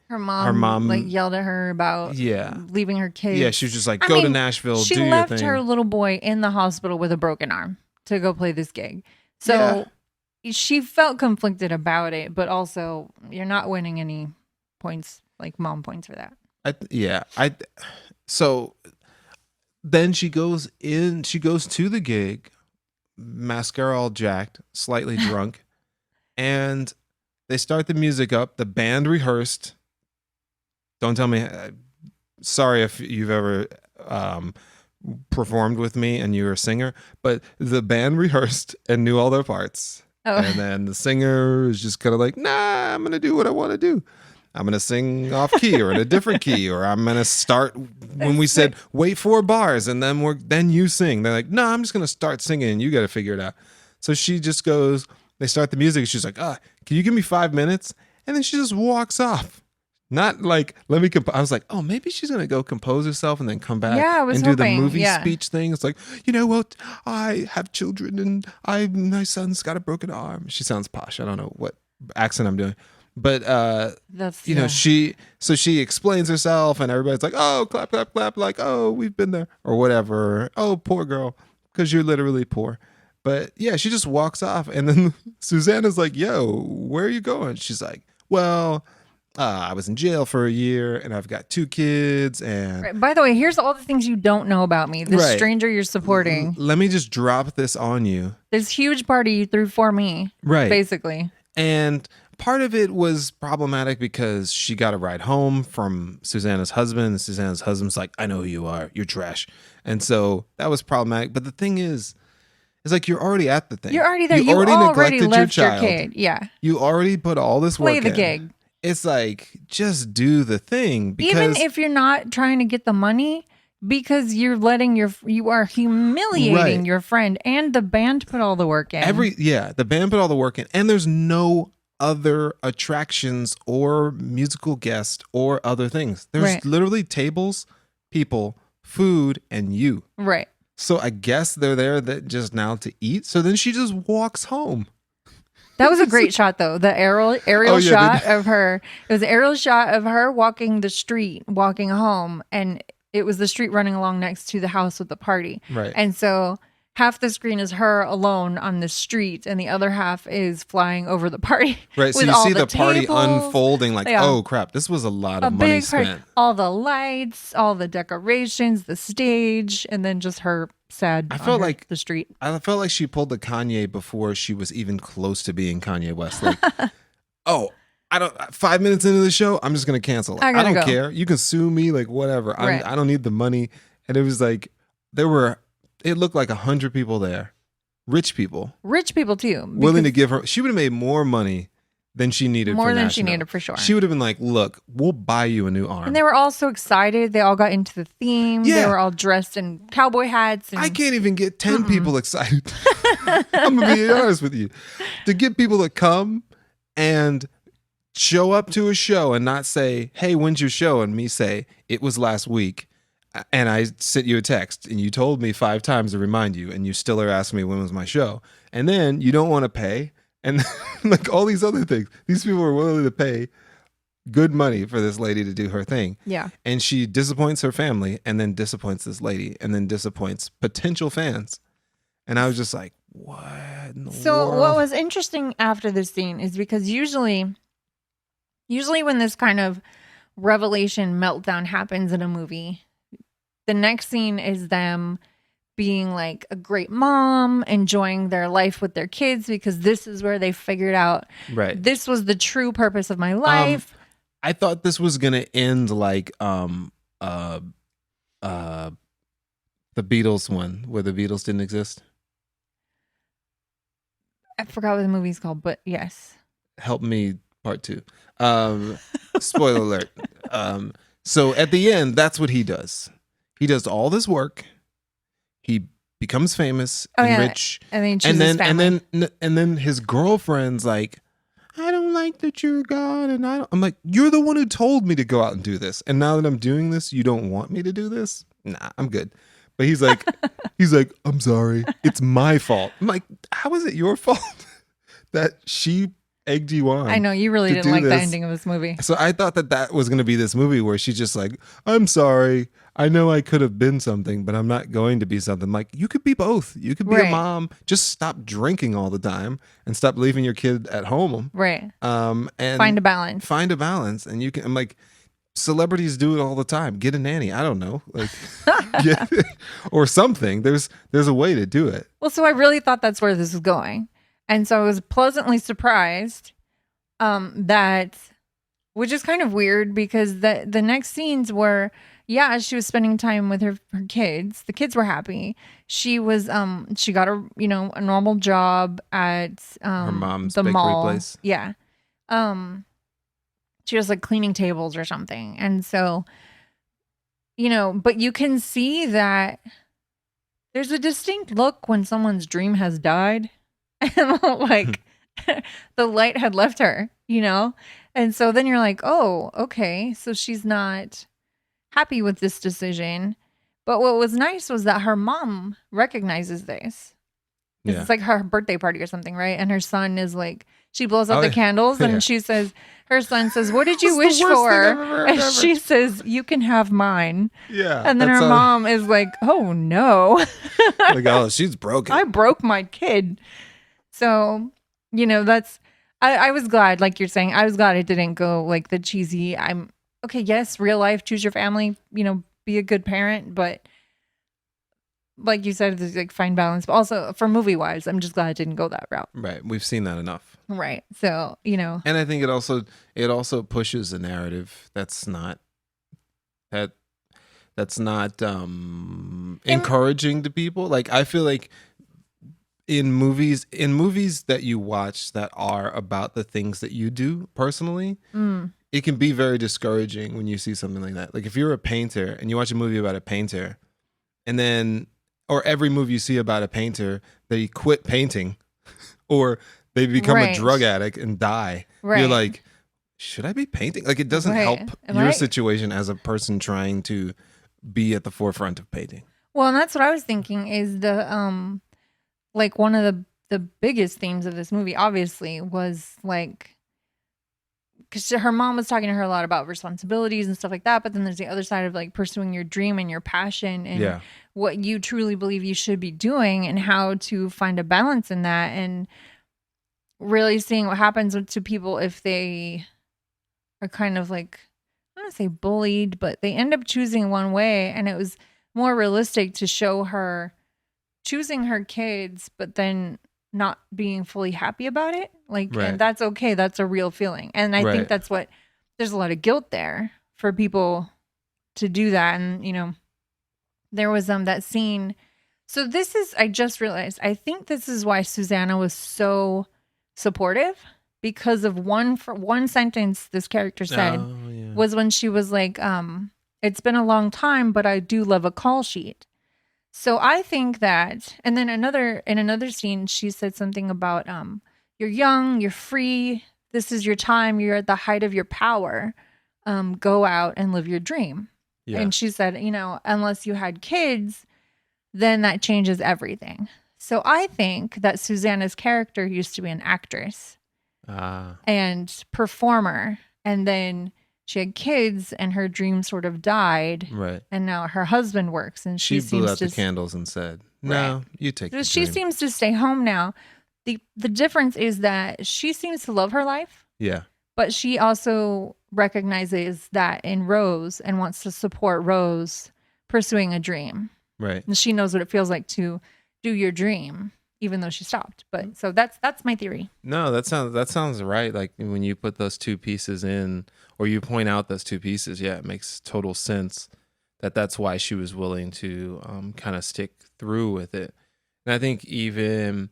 her mom like yelled at her about leaving her kids. Yeah, she was just like, go to Nashville, do your thing. She left her little boy in the hospital with a broken arm to go play this gig. So she felt conflicted about it, but also you're not winning any points, like mom points for that. So then she goes to the gig, mascara all jacked, slightly drunk, and they start the music up. The band rehearsed. Don't tell me. Sorry if you've ever performed with me and you're a singer, but the band rehearsed and knew all their parts. Oh. And then the singer is just kind of like, nah, I'm going to do what I want to do. I'm going to sing off key or in a different key, or I'm going to start when we said, wait 4 bars and then you sing. They're like, no, I'm just going to start singing and you got to figure it out. So she just goes, they start the music. She's like, can you give me 5 minutes? And then she just walks off. Not like, let me I was like, oh, maybe she's going to go compose herself and then come back and do the movie speech thing. It's like, you know what? I have children and my son's got a broken arm. She sounds posh. I don't know what accent I'm doing. But, she explains herself and everybody's like, oh, clap, clap, clap. Like, oh, we've been there or whatever. Oh, poor girl. Because you're literally poor. But yeah, she just walks off. And then Susanna's like, yo, where are you going? She's like, well, I was in jail for a year and I've got 2 kids. And right. By the way, here's all the things you don't know about me. This stranger you're supporting. Let me just drop this on you. This huge party you threw for me. Right. Basically. And part of it was problematic because she got a ride home from Susanna's husband. And Susanna's husband's like, I know who you are. You're trash. And so that was problematic. But the thing is, it's like you're already at the thing. You're already there. You already neglected left your kid. Yeah. You already put all this work in. Play the gig. It's like, just do the thing. Because even if you're not trying to get the money, because you're you are humiliating your friend, and the band put all the work in. The band put all the work in, and there's no other attractions or musical guests or other things. There's literally tables, people, food, and you. Right. So I guess they're there just now to eat. So then she just walks home. That was a great shot, though. The aerial shot of her. It was an aerial shot of her walking the street, walking home, and it was the street running along next to the house with the party. Right. And so half the screen is her alone on the street, and the other half is flying over the party. Right. So you see the party unfolding like, oh, crap, this was a lot of money spent. All the lights, all the decorations, the stage, and then just her sad the street. I felt like she pulled the Kanye before she was even close to being Kanye West. Like, 5 minutes into the show, I'm just going to cancel it. I don't care. You can sue me, like whatever. I don't need the money. And it was like, it looked like 100 people there. Rich people too. Willing to give her. She would have made more money than she needed. More than she needed for sure. She would have been like, look, we'll buy you a new arm. And they were all so excited. They all got into the theme. Yeah. They were all dressed in cowboy hats. I can't even get 10 people excited. I'm going to be honest with you. To get people to come and show up to a show and not say, hey, when's your show? And me say, it was last week. And I sent you a text and you told me 5 times to remind you, and you still are asking me when was my show. And then you don't want to pay. And like all these other things, these people are willing to pay good money for this lady to do her thing. Yeah. And she disappoints her family, and then disappoints this lady, and then disappoints potential fans. And I was just like, what in the world? What was interesting after this scene is because usually when this kind of revelation meltdown happens in a movie, the next scene is them being like a great mom, enjoying their life with their kids, because this is where they figured out, this was the true purpose of my life. I thought this was going to end like the Beatles one, where the Beatles didn't exist. I forgot what the movie's called, but yes. Help Me Part 2. Spoiler alert. So at the end, that's what he does. He does all this work. He becomes famous and rich, and then he chooses family. and then his girlfriend's like, I don't like that you're gone, and I'm like, you're the one who told me to go out and do this, and now that I'm doing this, you don't want me to do this? Nah, I'm good. But he's like, I'm sorry, it's my fault. I'm like, how is it your fault that she egged you on? I know you really to didn't do like the this? ending of this movie. So I thought that was going to be this movie where she's just like, I'm sorry. I know I could have been something, but I'm not going to be something. Like, you could be both. You could be a Right. mom. Just stop drinking all the time and stop leaving your kid at home. Right. And Find a balance. Find a balance. And you can, I'm like, celebrities do it all the time. Get a nanny. I don't know. Like, or something. There's a way to do it. Well, so I really thought that's where this was going. And so I was pleasantly surprised that, which is kind of weird because the next scenes were, yeah, she was spending time with her kids. The kids were happy. She was she got a a normal job at Her mom's the bakery mall. place. Yeah. She was like cleaning tables or something. And so, but you can see that there's a distinct look when someone's dream has died and like the light had left her, And so then you're like, oh, okay. So she's not happy with this decision. But what was nice was that her mom recognizes this. Yeah. It's like her birthday party or something, right? And her son is like, she blows out the yeah. candles and Yeah. her son says, what did you That's the wish worst for? thing I've ever heard And ever. she says, you can have mine. Yeah. And then her mom is like, oh no, like, oh, she's broken. I broke my kid. So, I was glad, like you're saying, I was glad it didn't go like the cheesy, okay, yes, real life, choose your family, be a good parent, but like you said, there's like fine balance. But also for movie wise, I'm just glad it didn't go that route. Right. We've seen that enough. Right. So, And I think it also pushes a narrative that's not encouraging to people. Like, I feel like in movies that you watch that are about the things that you do personally, it can be very discouraging when you see something like that. Like, if you're a painter and you watch a movie about a painter, and then, or every movie you see about a painter, they quit painting or they become a drug addict and die. Right. You're like, should I be painting? Like, it doesn't help your situation as a person trying to be at the forefront of painting. Well, and that's what I was thinking is the like one of the biggest themes of this movie obviously was like, because her mom was talking to her a lot about responsibilities and stuff like that, but then there's the other side of like pursuing your dream and your passion and what you truly believe you should be doing and how to find a balance in that, and really seeing what happens to people if they are kind of like, I don't want to say bullied, but they end up choosing one way, and it was more realistic to show her choosing her kids, but then not being fully happy about it. Like, and that's okay. That's a real feeling. And I think that's what, there's a lot of guilt there for people to do that. And, there was that scene. So this is, I just realized, I think this is why Susanna was so supportive, because of one sentence this character said was when she was like, it's been a long time, but I do love a call sheet. So I think that, and then in another scene, she said something about, you're young, you're free. This is your time. You're at the height of your power. Go out and live your dream. Yeah. And she said, unless you had kids, then that changes everything. So I think that Susanna's character used to be an actress and performer. And then she had kids and her dream sort of died. Right. And now her husband works and she blew seems out the candles and said, no, you take the She dream. seems to stay home now. The difference is that she seems to love her life. Yeah. But she also recognizes that in Rose and wants to support Rose pursuing a dream. Right. And she knows what it feels like to do your dream, even though she stopped. But so that's my theory. No, that sounds right. Like when you put those two pieces in, or you point out those two pieces, it makes total sense that's why she was willing to kind of stick through with it. And I think even,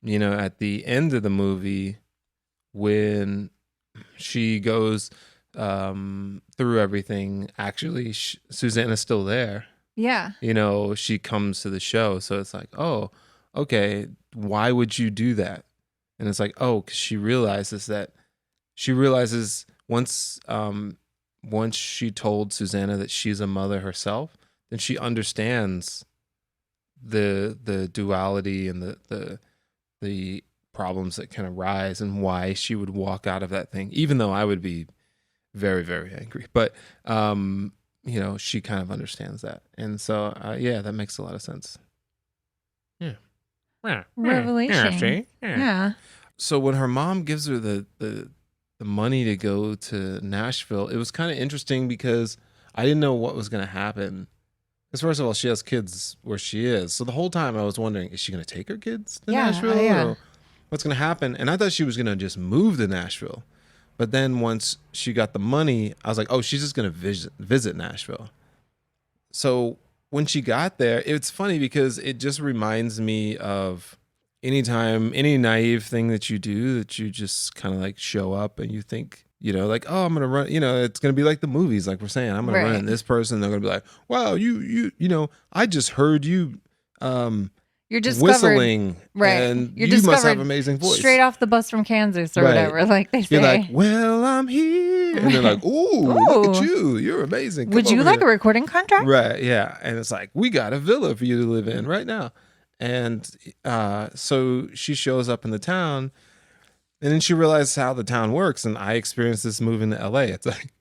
at the end of the movie, when she goes through everything, actually, Susanna's still there. Yeah. She comes to the show. So it's like, oh, okay, why would you do that? And it's like, oh, because she realizes once she told Susanna that she's a mother herself, then she understands the duality and the problems that can arise and why she would walk out of that thing, even though I would be very, very angry. But, she kind of understands that. And so, that makes a lot of sense. Yeah. Revelation. Yeah. So when her mom gives her the money to go to Nashville, it was kind of interesting because I didn't know what was going to happen. Because first of all, she has kids where she is. So the whole time I was wondering, is she going to take her kids to Nashville? Yeah. Or what's going to happen? And I thought she was going to just move to Nashville. But then once she got the money, I was like, oh, she's just going to visit Nashville. So when she got there, it's funny because it just reminds me of anytime, any naive thing that you do that you just kind of like show up and you think, like, oh, I'm going to run, it's going to be like the movies, like we're saying, I'm going to run this person. They're going to be like, wow, I just heard you, you're just whistling, and you must have an amazing voice. Straight off the bus from Kansas or whatever, like they say. You're like, well, I'm here. And they're like, ooh, look at you. You're amazing. Would you like a recording contract? Right, yeah. And it's like, we got a villa for you to live in right now. And so she shows up in the town, and then she realizes how the town works. And I experienced this moving to LA. It's like,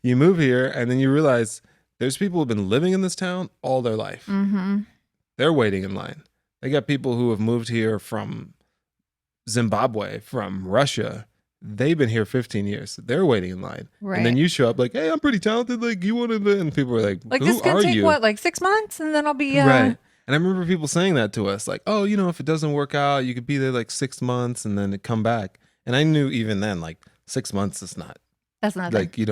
you move here, and then you realize there's people who've been living in this town all their life. Mm-hmm. They're waiting in line. They got people who have moved here from Zimbabwe, from Russia. They've been here 15 years. They're waiting in line. Right. And then you show up like, hey, I'm pretty talented. Like, you want to, and people are like, who this are could take you? what, like 6 months? And then I'll be, Right. And I remember people saying that to us, like, oh, if it doesn't work out, you could be there like 6 months and then come back. And I knew even then, like 6 months is not. That's not like, you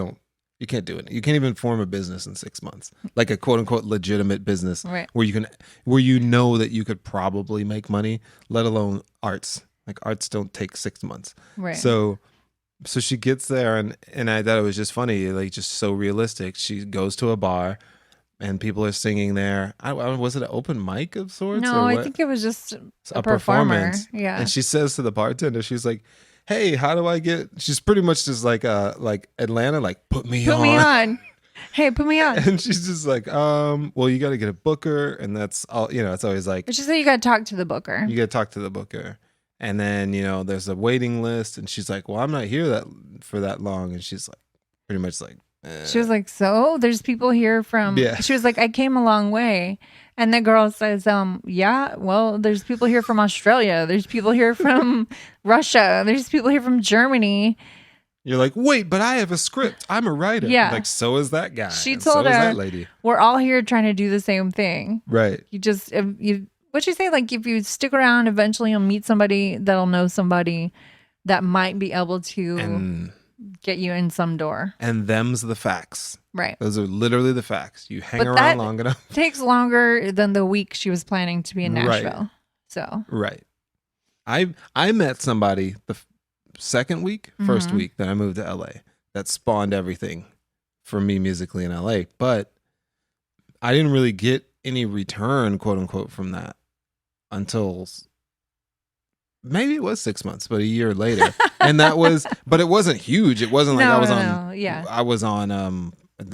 can't do it. You can't even form a business in 6 months, like a quote unquote legitimate business where that you could probably make money, let alone arts. Like arts don't take 6 months. Right. So she gets there and I thought it was just funny, like just so realistic. She goes to a bar and people are singing there. Was it an open mic of sorts? No, I think it was just a performance. Yeah. And she says to the bartender, she's like, hey, how do I get? She's pretty much just like Atlanta, like put me on. Hey, put me on. And she's just like, well, you got to get a booker, and that's all. It's always like. But she said you got to talk to the booker. You got to talk to the booker, and then there's a waiting list, and she's like, well, I'm not here for that long, and she's like, pretty much like. She was like, so there's people here from. Yeah. She was like, I came a long way. And the girl says, yeah, well, there's people here from Australia. There's people here from Russia. There's people here from Germany. You're like, wait, but I have a script. I'm a writer. Yeah. Like, so is that guy. She told her, that lady. We're all here trying to do the same thing. Right. What'd you say? Like, if you stick around, eventually you'll meet somebody that'll know somebody that might be able to get you in some door. And them's the facts. Right. Those are literally the facts. You hang around long enough. Takes longer than the week she was planning to be in Nashville. Right. So. Right. I met somebody the first week that I moved to LA that spawned everything for me musically in LA. But I didn't really get any return, quote unquote, from that until maybe it was 6 months, but a year later. And but it wasn't huge. It wasn't like I was on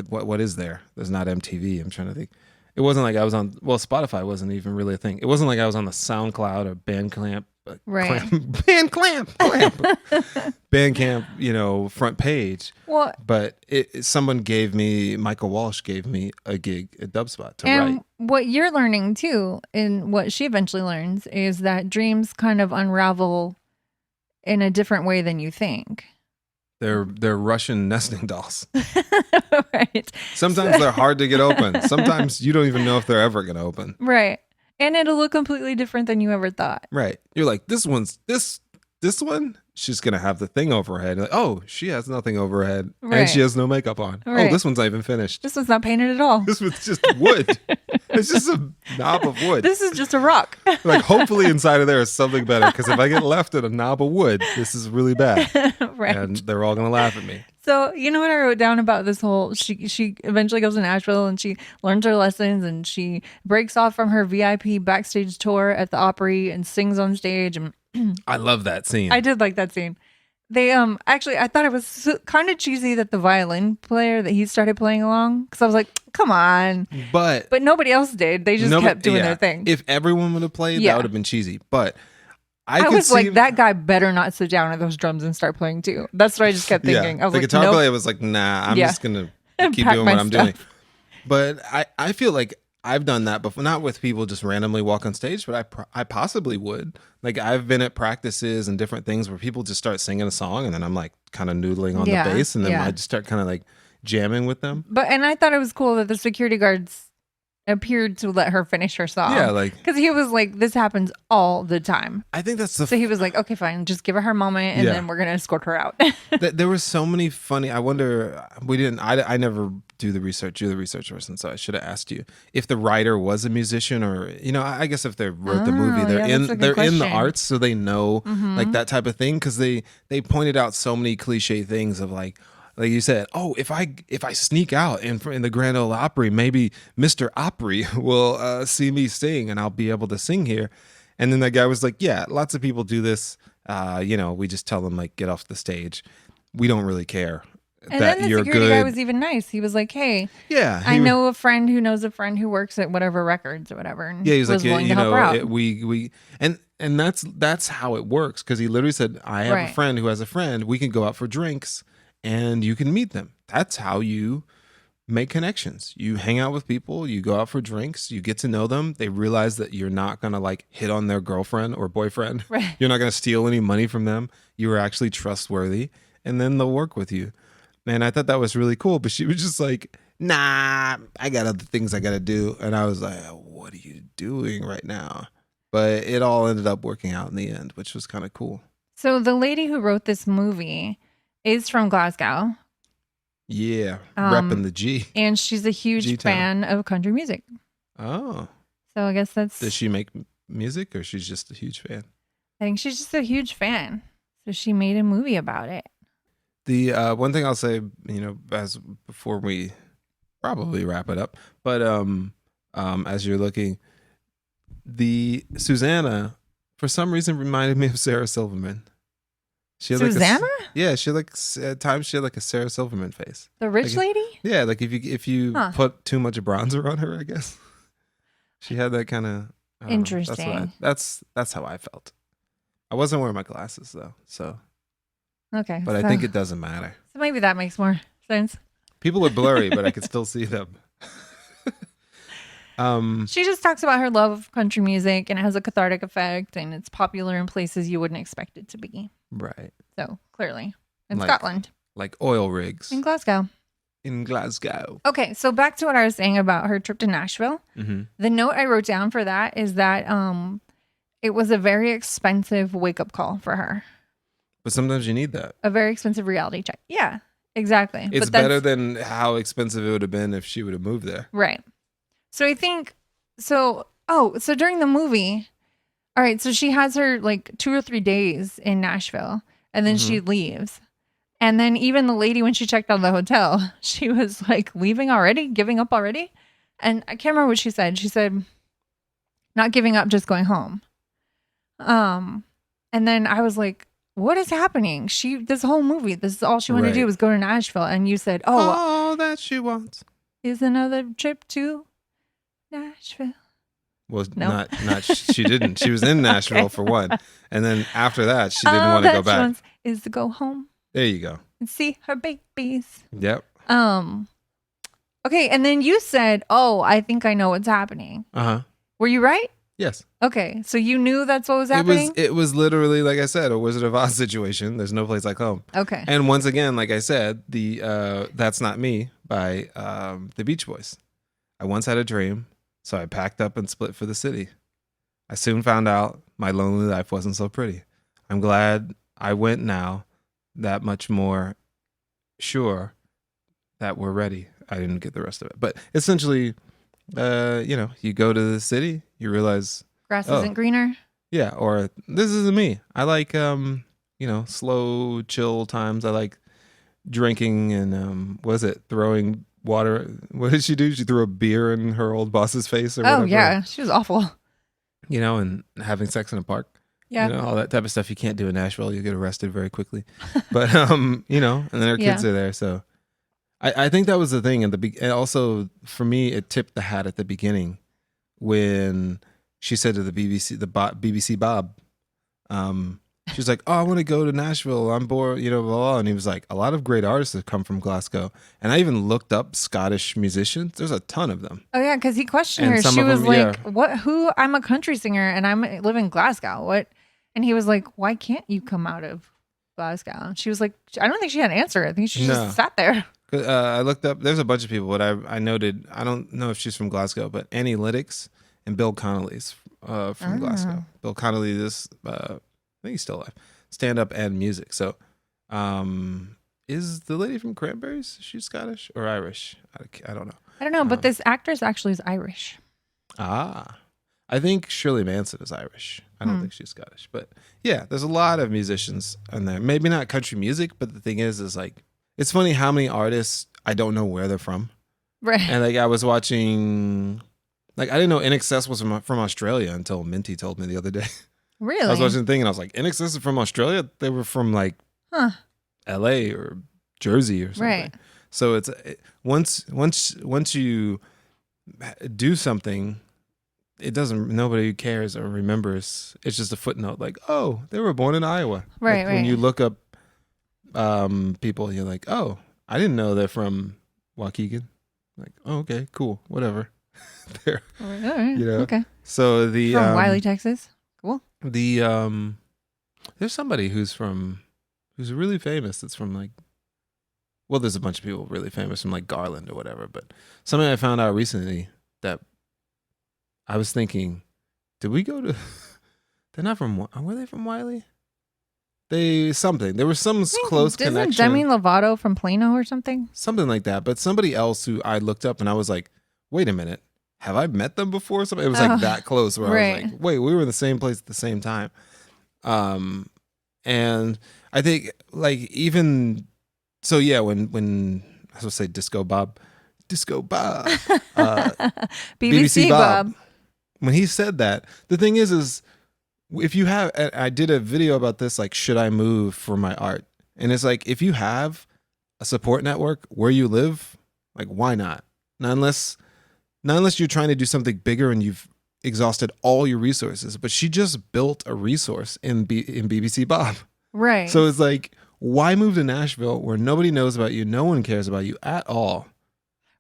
what is there? There's not MTV. I'm trying to think. It wasn't like I was on, Spotify wasn't even really a thing. It wasn't like I was on the SoundCloud or Bandcamp. Right. Bandcamp, front page. Well, but Michael Walsh gave me a gig at Dubspot to write. What you're learning too, and what she eventually learns, is that dreams kind of unravel in a different way than you think. They're Russian nesting dolls. Right. Sometimes they're hard to get open. Sometimes you don't even know if they're ever going to open. Right. And it'll look completely different than you ever thought. Right. You're like, this one, she's going to have the thing over her head. Like, oh, she has nothing over her head. Right. And she has no makeup on. Right. Oh, this one's not even finished. This one's not painted at all. This one's just wood. It's just a knob of wood. This is just a rock. Like, hopefully inside of there is something better. Because if I get left at a knob of wood, this is really bad. Right. And they're all going to laugh at me. So, you know what I wrote down about this whole, she eventually goes to Nashville and she learns her lessons and she breaks off from her VIP backstage tour at the Opry and sings on stage. And I love that scene. I did like that scene. They actually I thought it was kind of cheesy that the violin player that he started playing along, because I was like, come on, But but nobody else did. They just nobody, kept doing their thing. if everyone would have played, Yeah. that would have been cheesy. But I I could was see like, that guy better not sit down at those drums and start playing too. That's what I just kept thinking. I was the like, guitar nope. player was like, nah, I'm Yeah. just gonna keep Pack doing my what I'm doing. stuff. But I feel like I've done that before, not with people just randomly walk on stage, but I possibly would. Like I've been at practices and different things where people just start singing a song, and then I'm like kind of noodling on Yeah, the bass, and then yeah. I just start kind of like jamming with them. And I thought it was cool that the security guards appeared to let her finish her song. Yeah, like because he was like, this happens all the time. I think that's the So he was like, okay, fine, just give her her moment, and Yeah. then we're gonna escort her out. there were so many funny. I wonder. We didn't. I never do the research. You're the research person, so I should have asked you if the writer was a musician, or I guess if they wrote the movie, Oh, they're yeah, that's a good in the question. Mm-hmm. arts, so they know like that type of thing, because they pointed out so many cliche things of like you said, oh, if I sneak out in the Grand Ole Opry, maybe Mr. Opry will see me sing and I'll be able to sing here. And then that guy was like, yeah, lots of people do this. We just tell them like, get off the stage. We don't really care And that then the you're security good. guy was even nice. He was like, hey, Yeah, I know a friend who knows a friend who works at whatever records or whatever. And Yeah, he's was like, willing to help her out. we and that's how it works, because he literally said, I have a Right. friend who has a friend. We can go out for drinks and you can meet them. That's how you make connections. You hang out with people, you go out for drinks, you get to know them. They realize that you're not gonna like hit on their girlfriend or boyfriend. Right. You're not gonna steal any money from them. You are actually trustworthy, and then they'll work with you. And I thought that was really cool. But she was just like, nah, I got other things I gotta do. And I was like, what are you doing right now? But it all ended up working out in the end, which was kind of cool. So the lady who wrote this movie is from Glasgow, Yeah, Um, repping the G. and she's a huge G-Town. fan of country music. Oh, So I guess that's. does she make music, or she's just a huge fan? I think she's just a huge fan. So she made a movie about it. The one thing I'll say, as before we probably wrap it up, but as you're looking, the Susanna for some reason reminded me of Sarah Silverman. She had Susanna? Yeah, she had like at times she had like a Sarah Silverman face. The rich Like, lady? Yeah, like if you Huh. put too much bronzer on her, I guess she had that kind of Interesting. That's how I felt. I wasn't wearing my glasses though, so Okay. but I think it doesn't matter. So maybe that makes more sense. People are blurry, but I could still see them. She just talks about her love of country music, and it has a cathartic effect, and it's popular in places you wouldn't expect it to be. Right. So clearly in Like- Scotland, Like oil rigs in Glasgow. in Glasgow. Okay, so back to what I was saying about her trip to Nashville. Mm-hmm. The note I wrote down for that is that it was a very expensive wake up call for her. But sometimes you need that. A very expensive reality check. Yeah, exactly. It's But that's- better than how expensive it would have been if she would have moved there. Right. So I think so. So during the movie, all right. So she has her like 2 or 3 days in Nashville, and then she leaves. And then even the lady, when she checked out of the hotel, she was like, leaving already, giving up already. And I can't remember what she said. She said, not giving up, just going home. And then I was like, what is happening? This whole movie, this is all she wanted to do Right. was go to Nashville. And you said, All that she wants. is another trip to Nashville. Well, No. not she didn't. She was in Nashville Okay. for one, and then after that, she didn't All want to go that she back. wants is to go home There you go. and see her babies. Yep. Okay, and then you said, "Oh, I think I know what's happening." Uh huh. Were you right? Yes. Okay, so you knew that's what was happening. It was literally, like I said, a Wizard of Oz situation. There's no place like home. Okay, And once again, like I said, the "That's Not Me" by the Beach Boys. I once had a dream, so I packed up and split for the city. I soon found out my lonely life wasn't so pretty. I'm glad I went now, that much more sure that we're ready. I didn't get the rest of it, but essentially, you go to the city, you realize, grass oh. isn't greener. yeah, or this isn't me. I like slow, chill times. I like drinking and throwing water. What did she do? She threw a beer in her old boss's face or whatever. Oh yeah, she was awful. And having sex in a park. Yeah. all that type of stuff you can't do in Nashville. You get arrested very quickly. But and then her kids are there, so I think that was the thing. And also for me, it tipped the hat at the beginning when she said to the BBC Bob, she was like, "Oh, I want to go to Nashville. I'm bored, blah, blah." And he was like, "A lot of great artists have come from Glasgow." And I even looked up Scottish musicians. There's a ton of them. Oh yeah, because he questioned And her. some She of was them, like, yeah. "What? Who? I'm a country singer, and I live in Glasgow. What?" And he was like, "Why can't you come out of Glasgow?" She was like, "I don't think she had an answer. I think she No. just sat there." I looked up. There's a bunch of people, but I noted. I don't know if she's from Glasgow, but Annie Lytics and Bill Connolly's from Glasgow. Bill Connolly, I think he's still alive. Stand up and music. So, is the lady from Cranberries? She's Scottish or Irish? I don't know. I don't know, but this actress actually is Irish. I think Shirley Manson is Irish. I don't think she's Scottish, but yeah, there's a lot of musicians in there. Maybe not country music, but the thing is like, it's funny how many artists I don't know where they're from. Right. And like I was watching, like I didn't know NXS was from Australia until Minty told me the other day. Really? I was watching the thing and I was like, NXS is from Australia? They were from like LA or Jersey or something. Right. So once you do something, nobody cares or remembers. It's just a footnote like, oh, they were born in Iowa. Right, like right. When you look up people, you're like, oh, I didn't know they're from Waukegan. Like, oh, okay, cool, whatever. There, All right. Okay. So From Wiley, Texas. Cool. There's somebody who's really famous. That's from like, well, there's a bunch of people really famous from like Garland or whatever. But something I found out recently that I was thinking, did we go to? They're not from. Were they from Wiley? There was some close connection. Isn't Demi Lovato from Plano or something? Something like that. But somebody else who I looked up and I was like, wait a minute, have I met them before? It was like that close where I was like, wait, we were in the same place at the same time. And I think like even so, yeah. When I was gonna say Disco Bob, BBC Bob. When he said that, the thing is if you have, I did a video about this, like, should I move for my art? And it's like, if you have a support network where you live, like, why not? Not unless you're trying to do something bigger and you've exhausted all your resources. But she just built a resource in BBC Bob. Right. So it's like, why move to Nashville where nobody knows about you? No one cares about you at all.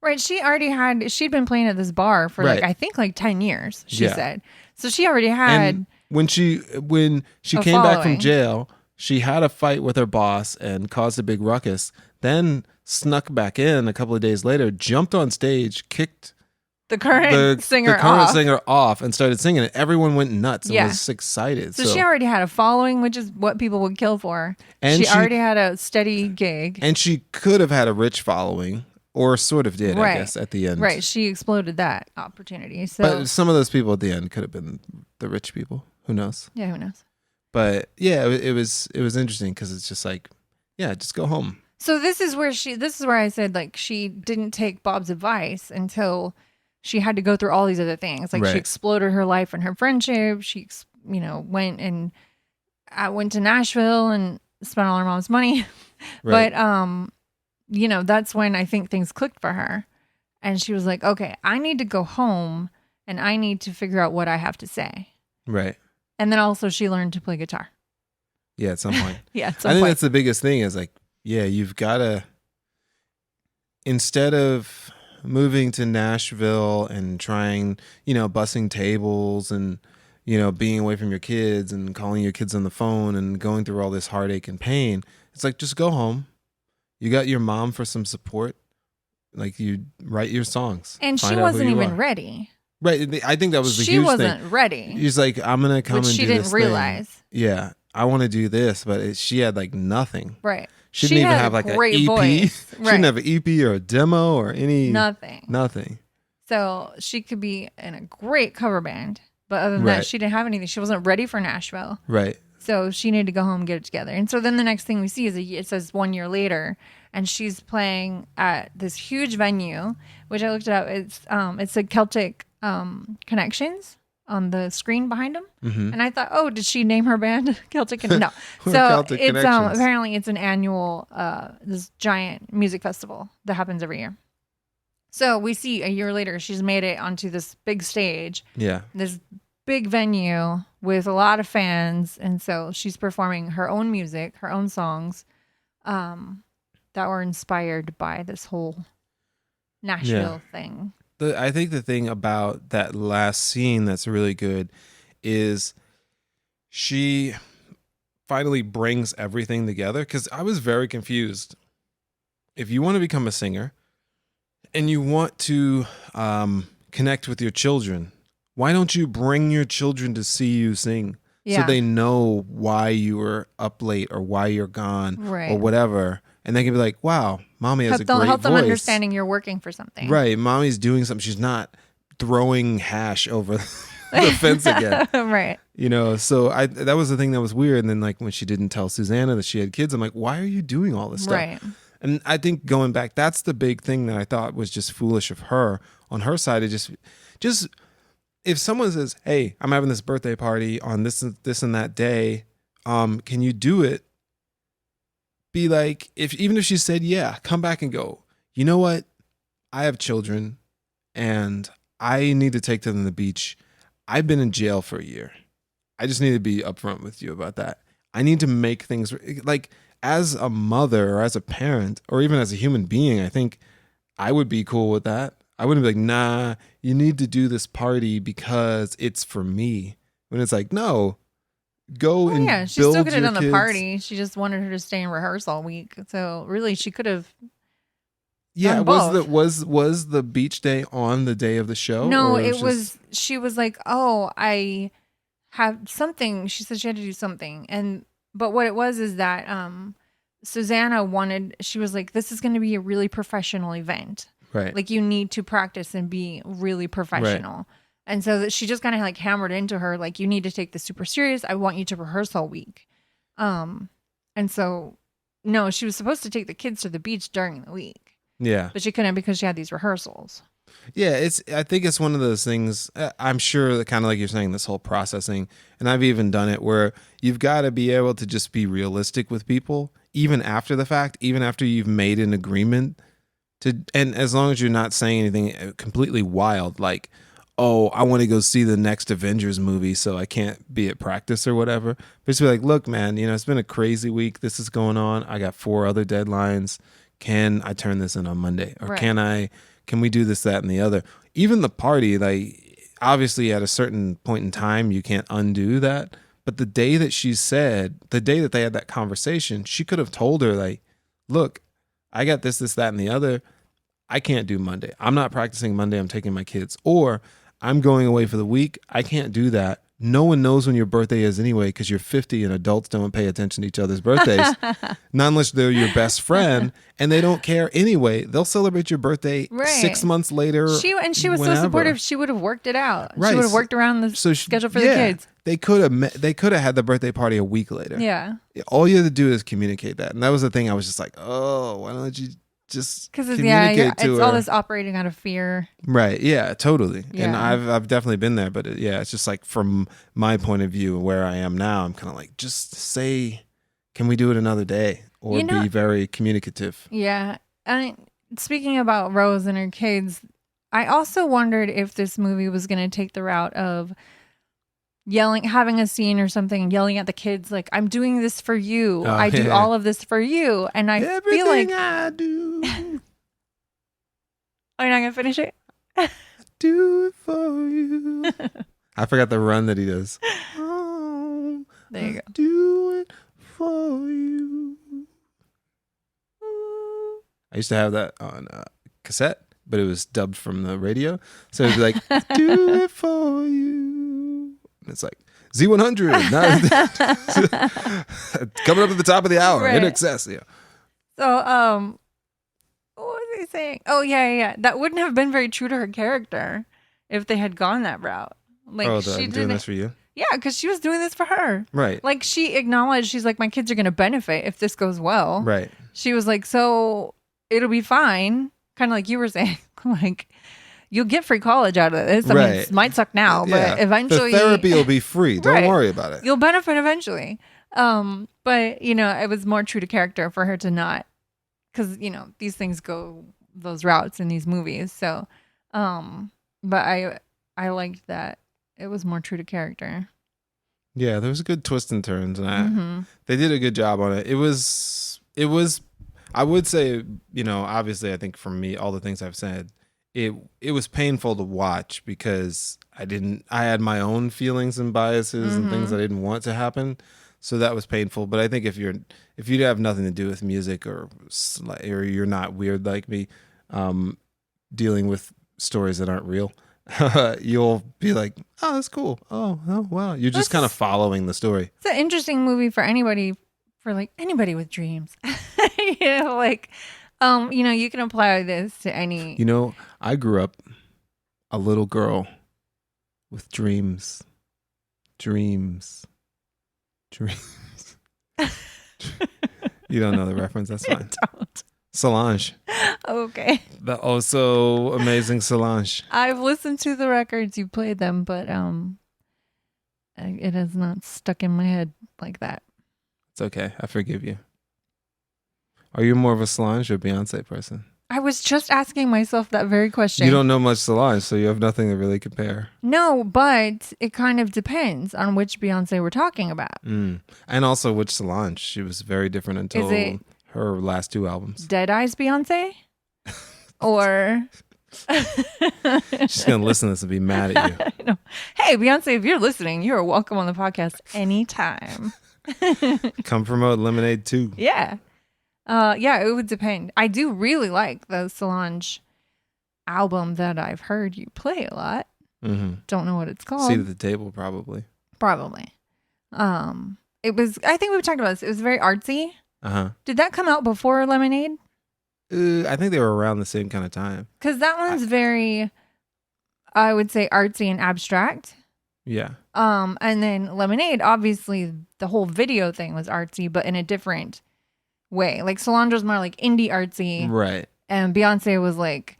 Right. She'd been playing at this bar for Right. I think 10 years, she said. So she already had. And when she came back from jail, she had a fight with her boss and caused a big ruckus. Then snuck back in a couple of days later, jumped on stage, kicked the current singer off and started singing it. Everyone went nuts and was excited. So she already had a following, which is what people would kill for. And she already had a steady gig. And she could have had a rich following, or sort of did, I guess, at the end. Right. She exploded that opportunity. So, but some of those people at the end could have been the rich people. Who knows? Yeah, who knows? But yeah, it was interesting because it's just like, yeah, just go home. So this is where I said like she didn't take Bob's advice until she had to go through all these other things. Like she exploded her life and her friendship. She went to Nashville and spent all her mom's money. Right. But that's when I think things clicked for her. And she was like, okay, I need to go home and I need to figure out what I have to say. Right. And then also she learned to play guitar. Yeah, at some point. I think that's the biggest thing is like, yeah, you've got to, instead of moving to Nashville and trying, bussing tables and, being away from your kids and calling your kids on the phone and going through all this heartache and pain, it's like, just go home. You got your mom for some support. Like you write your songs. And she wasn't even ready. Right. I think that was the huge thing. She wasn't ready. She's like, I'm going to come and do this thing. Which she didn't realize. Yeah. I want to do this. But she had like nothing. Right. She didn't even have like an EP. Voice. She didn't have an EP or a demo or any. Nothing. So she could be in a great cover band. But other than that, she didn't have anything. She wasn't ready for Nashville. Right. So she needed to go home and get it together. And so then the next thing we see is it says 1 year later. And she's playing at this huge venue, which I looked it up. It's a Celtic Connections. on the screen behind him. Mm-hmm. And I thought, oh, did she name her band Celtic? No. So Celtic it's Connections. apparently it's an annual this giant music festival that happens every year. So we see a year later she's made it onto this big stage. Yeah. This big venue with a lot of fans, and so she's performing her own music, her own songs that were inspired by this whole Nashville thing. I think the thing about that last scene that's really good is she finally brings everything together, because I was very confused. If you want to become a singer and you want to connect with your children, why don't you bring your children to see you sing? Yeah. So they know why you were up late or why you're gone or whatever. And they can be like, wow, mommy has a great voice. Help them understanding you're working for something. Right. Mommy's doing something. She's not throwing hash over the fence again. Right. You know, so that was the thing that was weird. And then like when she didn't tell Susanna that she had kids, I'm like, why are you doing all this stuff? Right. And I think going back, that's the big thing that I thought was just foolish of her on her side. It just if someone says, hey, I'm having this birthday party on this and that day, can you do it? Be like, even if she said, yeah, come back and go, you know what? I have children and I need to take them to the beach. I've been in jail for a year. I just need to be upfront with you about that. I need to make things like, as a mother or as a parent or even as a human being, I think I would be cool with that. I wouldn't be like, nah, you need to do this party because it's for me. When it's like, no, go and yeah, she build still could have your done the kids. party. She just wanted her to stay in rehearsal week. So really, she could have. Yeah, done both. was the beach day on the day of the show? No, or it was. She was like, oh, I have something. She said she had to do something, but what it was is that Susanna she was like, this is going to be a really professional event. Right. Like you need to practice and be really professional. Right. And so that she just kind of like hammered into her, like, you need to take this super serious. I want you to rehearse all week. And so, no, she was supposed to take the kids to the beach during the week. Yeah. But she couldn't because she had these rehearsals. Yeah, I think it's one of those things, I'm sure that kind of like you're saying, this whole processing, and I've even done it where you've got to be able to just be realistic with people, even after the fact, even after you've made an agreement and as long as you're not saying anything completely wild, like, oh, I want to go see the next Avengers movie, so I can't be at practice or whatever. But just be like, look, man, it's been a crazy week. This is going on. I got 4 other deadlines. Can I turn this in on Monday? Or right. Can we do this, that, and the other? Even the party, like, obviously at a certain point in time, you can't undo that. But the day that they had that conversation, she could have told her, like, look, I got this, that, and the other. I can't do Monday. I'm not practicing Monday. I'm taking my kids. Or I'm going away for the week. I can't do that. No one knows when your birthday is anyway because you're 50 and adults don't pay attention to each other's birthdays. Not unless they're your best friend and they don't care anyway. They'll celebrate your birthday 6 months later. She was whenever. so supportive. She would have worked it out. Right. She would have worked around the schedule for the kids. They could have had the birthday party a week later. Yeah. All you have to do is communicate that. And that was the thing I was just like, oh, why don't you just communicate to her. It's all this operating out of fear. Right. Yeah, totally. Yeah. And I've definitely been there, but it's just like from my point of view where I am now, I'm kind of like, just say, can we do it another day? Or be very communicative. Yeah. Speaking about Rose and her kids, I also wondered if this movie was going to take the route of having a scene or something, yelling at the kids like, I'm doing this for you. I do all of this for you. And I feel like I do. Are you not going to finish it? Do it for you. I forgot the run that he does. Oh, there you go. Do it for you. I used to have that on cassette, but it was dubbed from the radio. So it'd be like, do it for you. And it's like Z100 coming up at the top of the hour, right. In excess. Yeah. So, what was he saying? Oh yeah. That wouldn't have been very true to her character if they had gone that route. Like, I'm doing this for you. Yeah, because she was doing this for her. Right. Like, she acknowledged, she's like, my kids are going to benefit if this goes well. Right. She was like, so it'll be fine. Kind of like you were saying, like, you'll get free college out of this. I mean, it might suck now, but eventually the therapy will be free. Don't worry about it. You'll benefit eventually. But you know, it was more true to character for her to not, because you know these things go those routes in these movies. So, but I liked that it was more true to character. Yeah, there was a good twist and turns, and they did a good job on it. It was. I would say, you know, obviously, I think for me, all the things I've said, it was painful to watch because I had my own feelings and biases and things I didn't want to happen. So that was painful. But I think if you have nothing to do with music or you're not weird like me, dealing with stories that aren't real, you'll be like, oh, that's cool. Oh wow. You're just kind of following the story. It's an interesting movie for anybody with dreams. You know, like, you know, you can apply this to any. You know, I grew up a little girl with dreams. Dreams. You don't know the reference. That's fine. I don't. Solange. Okay. The also amazing Solange. I've listened to the records, you played them, but it has not stuck in my head like that. It's okay. I forgive you. Are you more of a Solange or Beyonce person? I was just asking myself that very question. You don't know much Solange, so you have nothing to really compare. No, but it kind of depends on which Beyonce we're talking about. And also which Solange. She was very different until her last two albums. Dead Eyes Beyonce? Or... She's going to listen to this and be mad at you. I know. Hey, Beyonce, if you're listening, you are welcome on the podcast anytime. Come promote Lemonade 2. Yeah. Yeah, it would depend. I do really like the Solange album that I've heard you play a lot. Don't know what it's called. Seat at the Table, probably. It was, I think we've talked about this. It was very artsy. Did that come out before Lemonade? I think they were around the same kind of time. Because that one's very, I would say, artsy and abstract. Yeah. And then Lemonade, obviously, the whole video thing was artsy, but in a different way. Like Solange was more like indie artsy. Right. And Beyonce was like,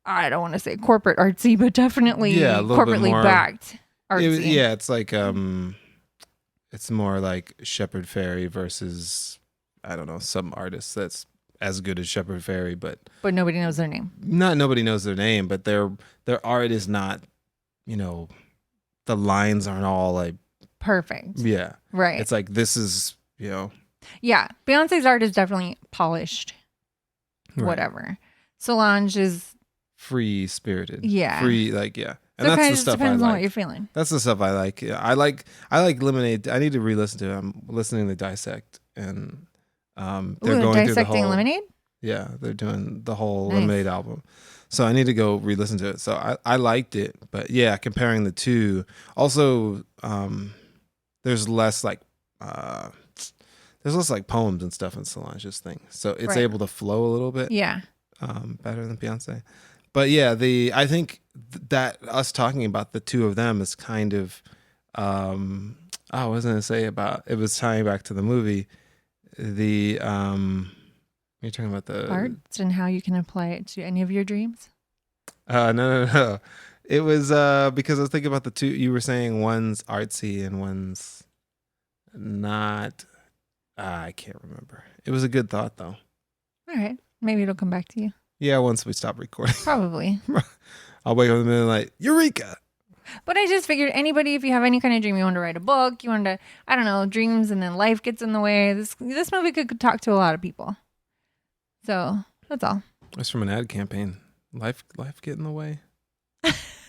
I don't want to say corporate artsy, but definitely corporately backed artsy. It's like, it's more like Shepard Fairey versus, I don't know, some artists that's as good as Shepard Fairey, but nobody knows their name. Not nobody knows their name, but their art is not, you know, the lines aren't all like perfect. Yeah. Right. It's like, this is, you know. Yeah. Beyonce's art is definitely polished. Right. Whatever. Solange is free spirited. Yeah. Free, like, yeah. And so that's the stuff I like. Depends on what you're feeling. That's the stuff I like. Yeah, I like Lemonade. I need to re-listen to it. I'm listening to Dissect, and they're going through the whole Lemonade. Yeah, they're doing the whole Lemonade album. So I need to go re-listen to it. So I liked it, but yeah, comparing the two. Also, there's less like poems and stuff in Solange's thing, so it's able to flow a little bit. Yeah. Better than Beyonce. But yeah, I think that us talking about the two of them is kind of, I was going to say about, it was tying back to the movie, you're talking about the arts and how you can apply it to any of your dreams. No. It was because I was thinking about the two, you were saying one's artsy and one's not, I can't remember. It was a good thought though. All right. Maybe it'll come back to you. Yeah, once we stop recording. Probably. I'll wake up in the middle of the night, Eureka! But I just figured anybody, if you have any kind of dream, you want to write a book, you want to, I don't know, dreams, and then life gets in the way. This movie could talk to a lot of people. So that's all. It's from an ad campaign. Life get in the way?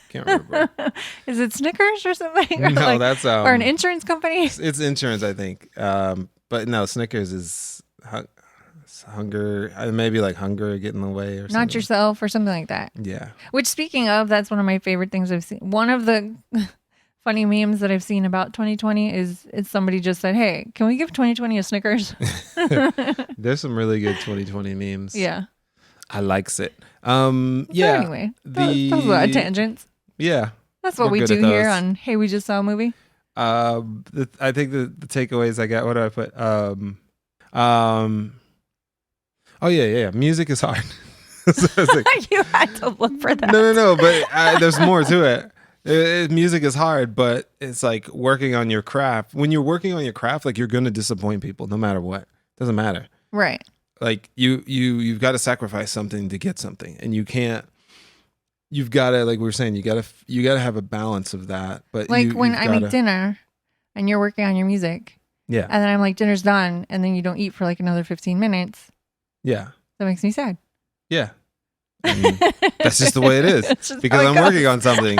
Can't remember. Is it Snickers or something? Or no, that's or an insurance company? It's insurance, I think. But no, Snickers is hunger, maybe like hunger get in the way or something. Not yourself or something like that. Yeah. Which, speaking of, that's one of my favorite things I've seen. One of the funny memes that I've seen about 2020 is somebody just said, hey, can we give 2020 a Snickers? There's some really good 2020 memes. Yeah. I likes it. Yeah. So anyway, that was a lot of tangents. Yeah. That's what we do here on Hey, We Just Saw a Movie. I think the takeaways I got, what do I put? Oh yeah. Music is hard. So it's like, You had to look for that. no, but there's more to it. Music is hard, but it's like working on your craft. When you're working on your craft, like you're going to disappoint people no matter what. Doesn't matter. Right. Like you've got to sacrifice something to get something, and you can't. You've got to, like we were saying, you got to have a balance of that. But like when I make dinner, and you're working on your music, yeah, and then I'm like, dinner's done, and then you don't eat for like another 15 minutes. Yeah, that makes me sad. Yeah, I mean, that's just the way it is because I'm working on something.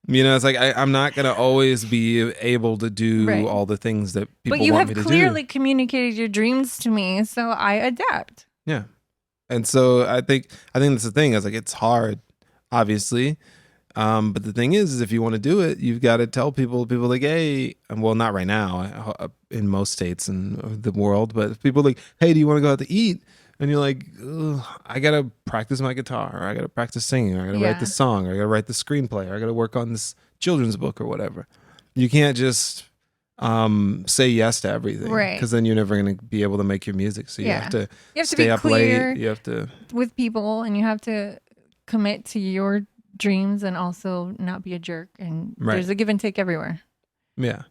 You know, it's like I'm not going to always be able to do all the things that people want me to do. But you have clearly communicated your dreams to me, so I adapt. Yeah. And so I think that's the thing. I was like, it's hard, obviously. But the thing is if you want to do it, you've got to tell people like, hey, well, not right now in most states in the world, but people like, hey, do you want to go out to eat? And you're like, I got to practice my guitar, or I got to practice singing, or I got to write this song, or I got to write the screenplay, or I got to work on this children's book or whatever. You can't just say yes to everything, right? Because then you're never going to be able to make your music. So you have to stay up late. You have to with people, and you have to commit to your dreams and also not be a jerk. And there's a give and take everywhere. Yeah.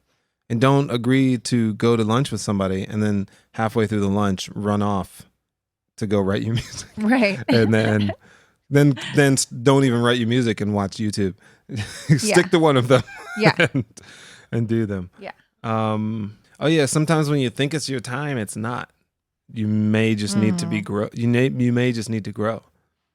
And don't agree to go to lunch with somebody and then halfway through the lunch run off to go write your music. Right. And then don't even write your music and watch YouTube. Stick to one of them. Yeah. and do them. Yeah. Oh yeah, sometimes when you think it's your time, it's not. You may just need to be grow. You may just need to grow.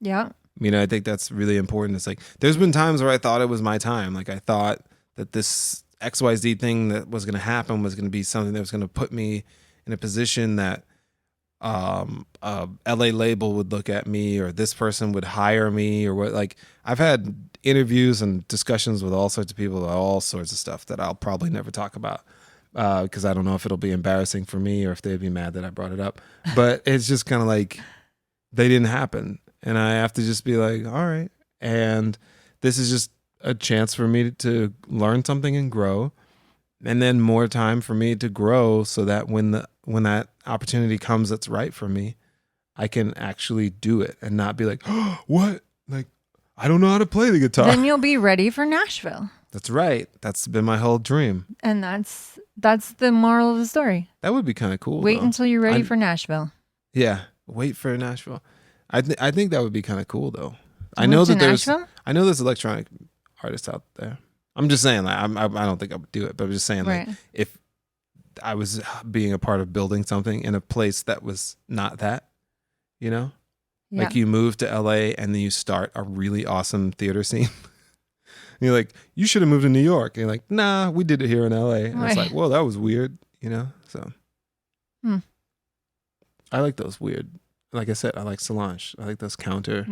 Yeah. You know, I think that's really important. It's like there's been times where I thought it was my time. Like I thought that this XYZ thing that was going to happen was going to be something that was going to put me in a position that a LA label would look at me, or this person would hire me, or what. Like I've had interviews and discussions with all sorts of people about all sorts of stuff that I'll probably never talk about because I don't know if it'll be embarrassing for me or if they'd be mad that I brought it up. But it's just kind of like they didn't happen, and I have to just be like, all right. And this is just a chance for me to learn something and grow, and then more time for me to grow so that when that opportunity comes that's right for me, I can actually do it and not be like, oh, what? Like, I don't know how to play the guitar. Then you'll be ready for Nashville. That's right. That's been my whole dream. And that's the moral of the story. That would be kind of cool. Wait until you're ready for Nashville. Yeah. Wait for Nashville. I think that would be kind of cool though. I know there's electronic artists out there. I'm just saying, like, I don't think I would do it, but I'm just saying, like, if I was being a part of building something in a place that was not that, you know, like you move to LA and then you start a really awesome theater scene. You're like, you should have moved to New York. And you're like, nah, we did it here in LA. And it's like, well, that was weird, you know? So I like those weird, like I said, I like Solange. I like those counter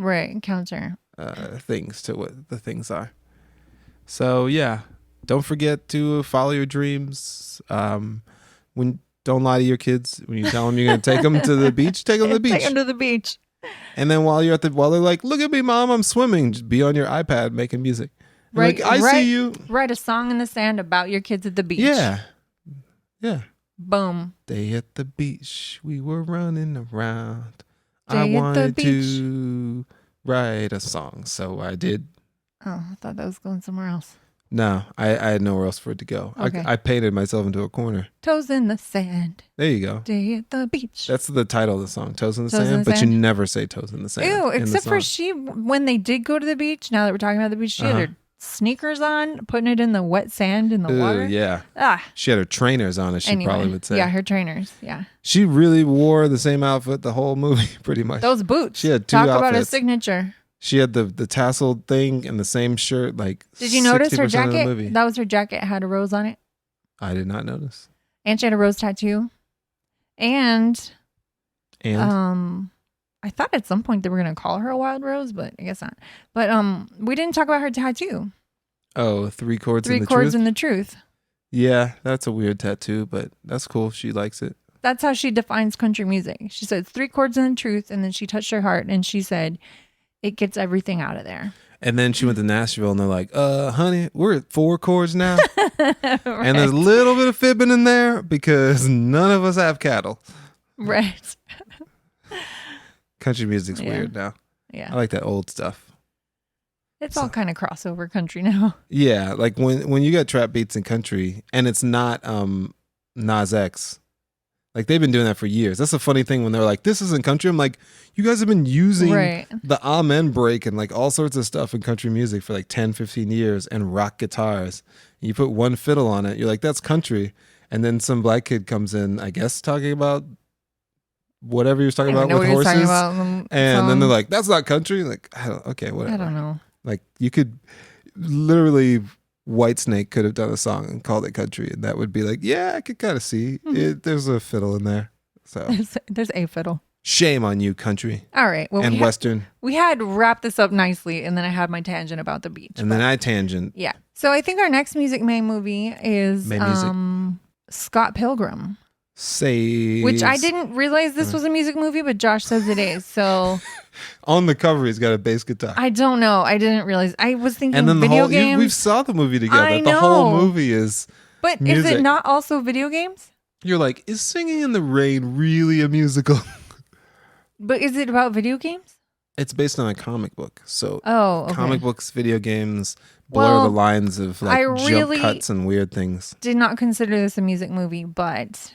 things to what the things are. So yeah, don't forget to follow your dreams. Don't lie to your kids when you tell them you're going to take them to the beach. Take them to the beach. Take them to the beach. And then while they're like, look at me, mom, I'm swimming. Just be on your iPad making music. Right. Like, I see you. Write a song in the sand about your kids at the beach. Yeah. Yeah. Boom. Day at the beach, we were running around. I wanted to write a song, so I did. Oh, I thought that was going somewhere else. No, I had nowhere else for it to go. Okay. I painted myself into a corner. Toes in the sand. There you go. Day at the beach. That's the title of the song, Toes in the Sand. But you never say toes in the sand. Ew, except for when they did go to the beach, now that we're talking about the beach, she had her sneakers on, putting it in the wet sand in the water. Yeah. She had her trainers on, as she probably would say. Yeah, her trainers. Yeah. She really wore the same outfit the whole movie, pretty much. Those boots. She had two outfits. Talk about a signature. She had the tasseled thing and the same shirt. Like, did you notice her jacket? Of the movie. That was her jacket. It had a rose on it. I did not notice. And she had a rose tattoo. And I thought at some point they were gonna call her a wild rose, but I guess not. But we didn't talk about her tattoo. Oh, three chords in the truth. Yeah, that's a weird tattoo, but that's cool. She likes it. That's how she defines country music. She said 3 chords in the truth, and then she touched her heart and she said it gets everything out of there. And then she went to Nashville and they're like, honey, we're at 4 chords now. Right. And there's a little bit of fibbing in there because none of us have cattle. Right. Country music's weird now. Yeah. I like that old stuff. It's all kind of crossover country now. Yeah, like when you got trap beats in country and it's not Nas X. Like they've been doing that for years. That's a funny thing when they're like, this isn't country. I'm like, you guys have been using the amen break and like all sorts of stuff in country music for like 10, 15 years and rock guitars. You put one fiddle on it. You're like, that's country. And then some black kid comes in, I guess, talking about whatever he was talking about with horses. And then they're like, that's not country. Like, okay, whatever. I don't know. Like you could literally... Whitesnake could have done a song and called it country, and that would be like, yeah, I could kind of see it. There's a fiddle in there, so there's a fiddle. Shame on you, country. All right, well, and Western. We had wrapped this up nicely, and then I had my tangent about the beach, and then I tangent. Yeah, so I think our next Music May movie is Scott Pilgrim. Which I didn't realize this was a music movie, but Josh says it is. So on the cover, he's got a bass guitar. I don't know. I didn't realize. I was thinking and then video games. We saw the movie together. I know. The whole movie is. But music. Is it not also video games? You're like, is Singing in the Rain really a musical? But is it about video games? It's based on a comic book. So comic books, video games blur the lines of like jump cuts and weird things. Did not consider this a music movie, but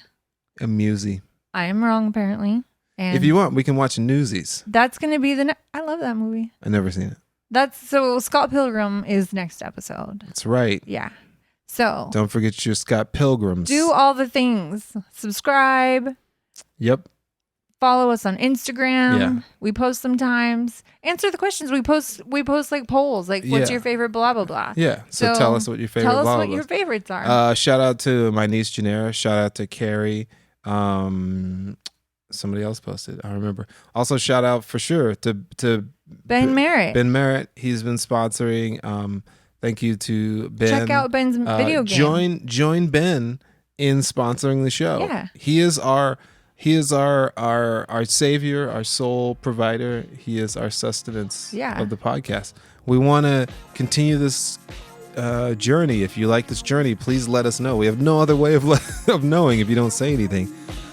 a musy. I am wrong apparently. And if you want, we can watch Newsies. That's going to be I love that movie. I've never seen it. So Scott Pilgrim is next episode. That's right. Yeah. So don't forget your Scott Pilgrims. Do all the things. Subscribe. Yep. Follow us on Instagram. Yeah. We post sometimes. Answer the questions. We post like polls. Like, what's your favorite blah, blah, blah. Yeah. So tell us what your favorite blah, blah, blah. Your favorites are. Shout out to my niece, Janera. Shout out to Carrie. Somebody else posted. I remember. Also, shout out for sure to Ben Merritt. Ben Merritt. He's been sponsoring. Thank you to Ben. Check out Ben's video game. Join Ben in sponsoring the show. Yeah. He is our savior, our sole provider. He is our sustenance of the podcast. We want to continue this journey. If you like this journey, please let us know. We have no other way of knowing if you don't say anything.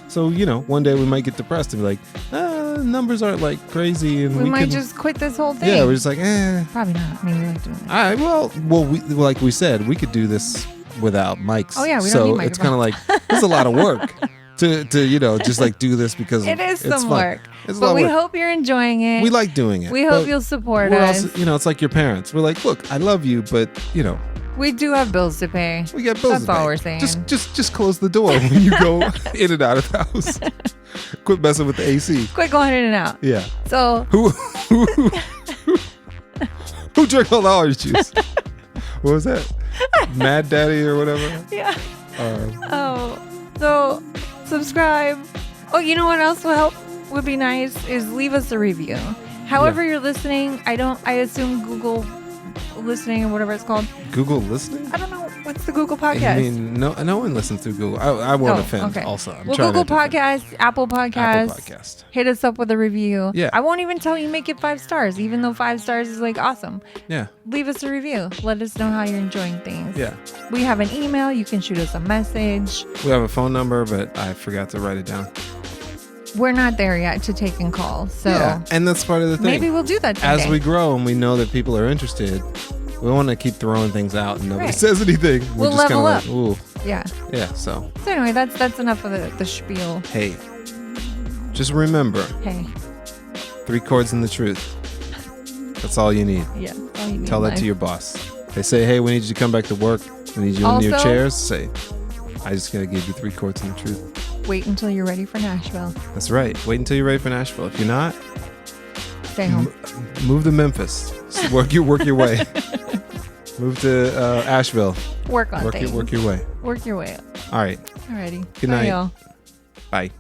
So, one day we might get depressed and be like, numbers aren't like crazy. And we might just quit this whole thing. Yeah, we're just like, Probably not. Maybe we like doing that. All right, well, like we said, we could do this without mics. Oh, yeah, we don't need microphones. It's kind of like, it's a lot of work to just like do this because it is some fun. Work. It's but we hope you're enjoying it. We like doing it. We hope you'll support us. Also, it's like your parents. We're like, look, I love you, but we do have bills to pay. We got bills to pay. That's all we're saying. Just close the door when you go in and out of the house. Quit messing with the AC. Quit going in and out. Yeah. So who drank all the orange juice? What was that? Mad Daddy or whatever? Yeah. So subscribe. Oh, you know what else would be nice is leave us a review. However you're listening, I assume Google listening or whatever it's called. Google listening? I don't know. What's the Google podcast? I mean, no one listens through Google. I won't offend. Okay. Also, Google Podcast, Apple Podcast. Hit us up with a review. Yeah. I won't even tell you make it 5 stars, even though 5 stars is like awesome. Yeah. Leave us a review. Let us know how you're enjoying things. Yeah. We have an email. You can shoot us a message. We have a phone number, but I forgot to write it down. We're not there yet to taking calls. So yeah, and that's part of the thing. Maybe we'll do that someday. As we grow and we know that people are interested, we want to keep throwing things out and nobody says anything. We'll just level up. Like, ooh. Yeah. Yeah, so anyway, that's enough of the spiel. Hey, just remember. Hey. 3 chords in the truth. That's all you need. Yeah, all you need. Tell that to your boss. They say, hey, we need you to come back to work. We need you in your chairs. Say, I just got to give you 3 chords in the truth. Wait until you're ready for Nashville. That's right. Wait until you're ready for Nashville. If you're not, stay home. Move to Memphis. Work your way. Move to Asheville. Work on things. Work your way. Work your way up. All right. Alrighty. Good night. Bye, y'all. Bye.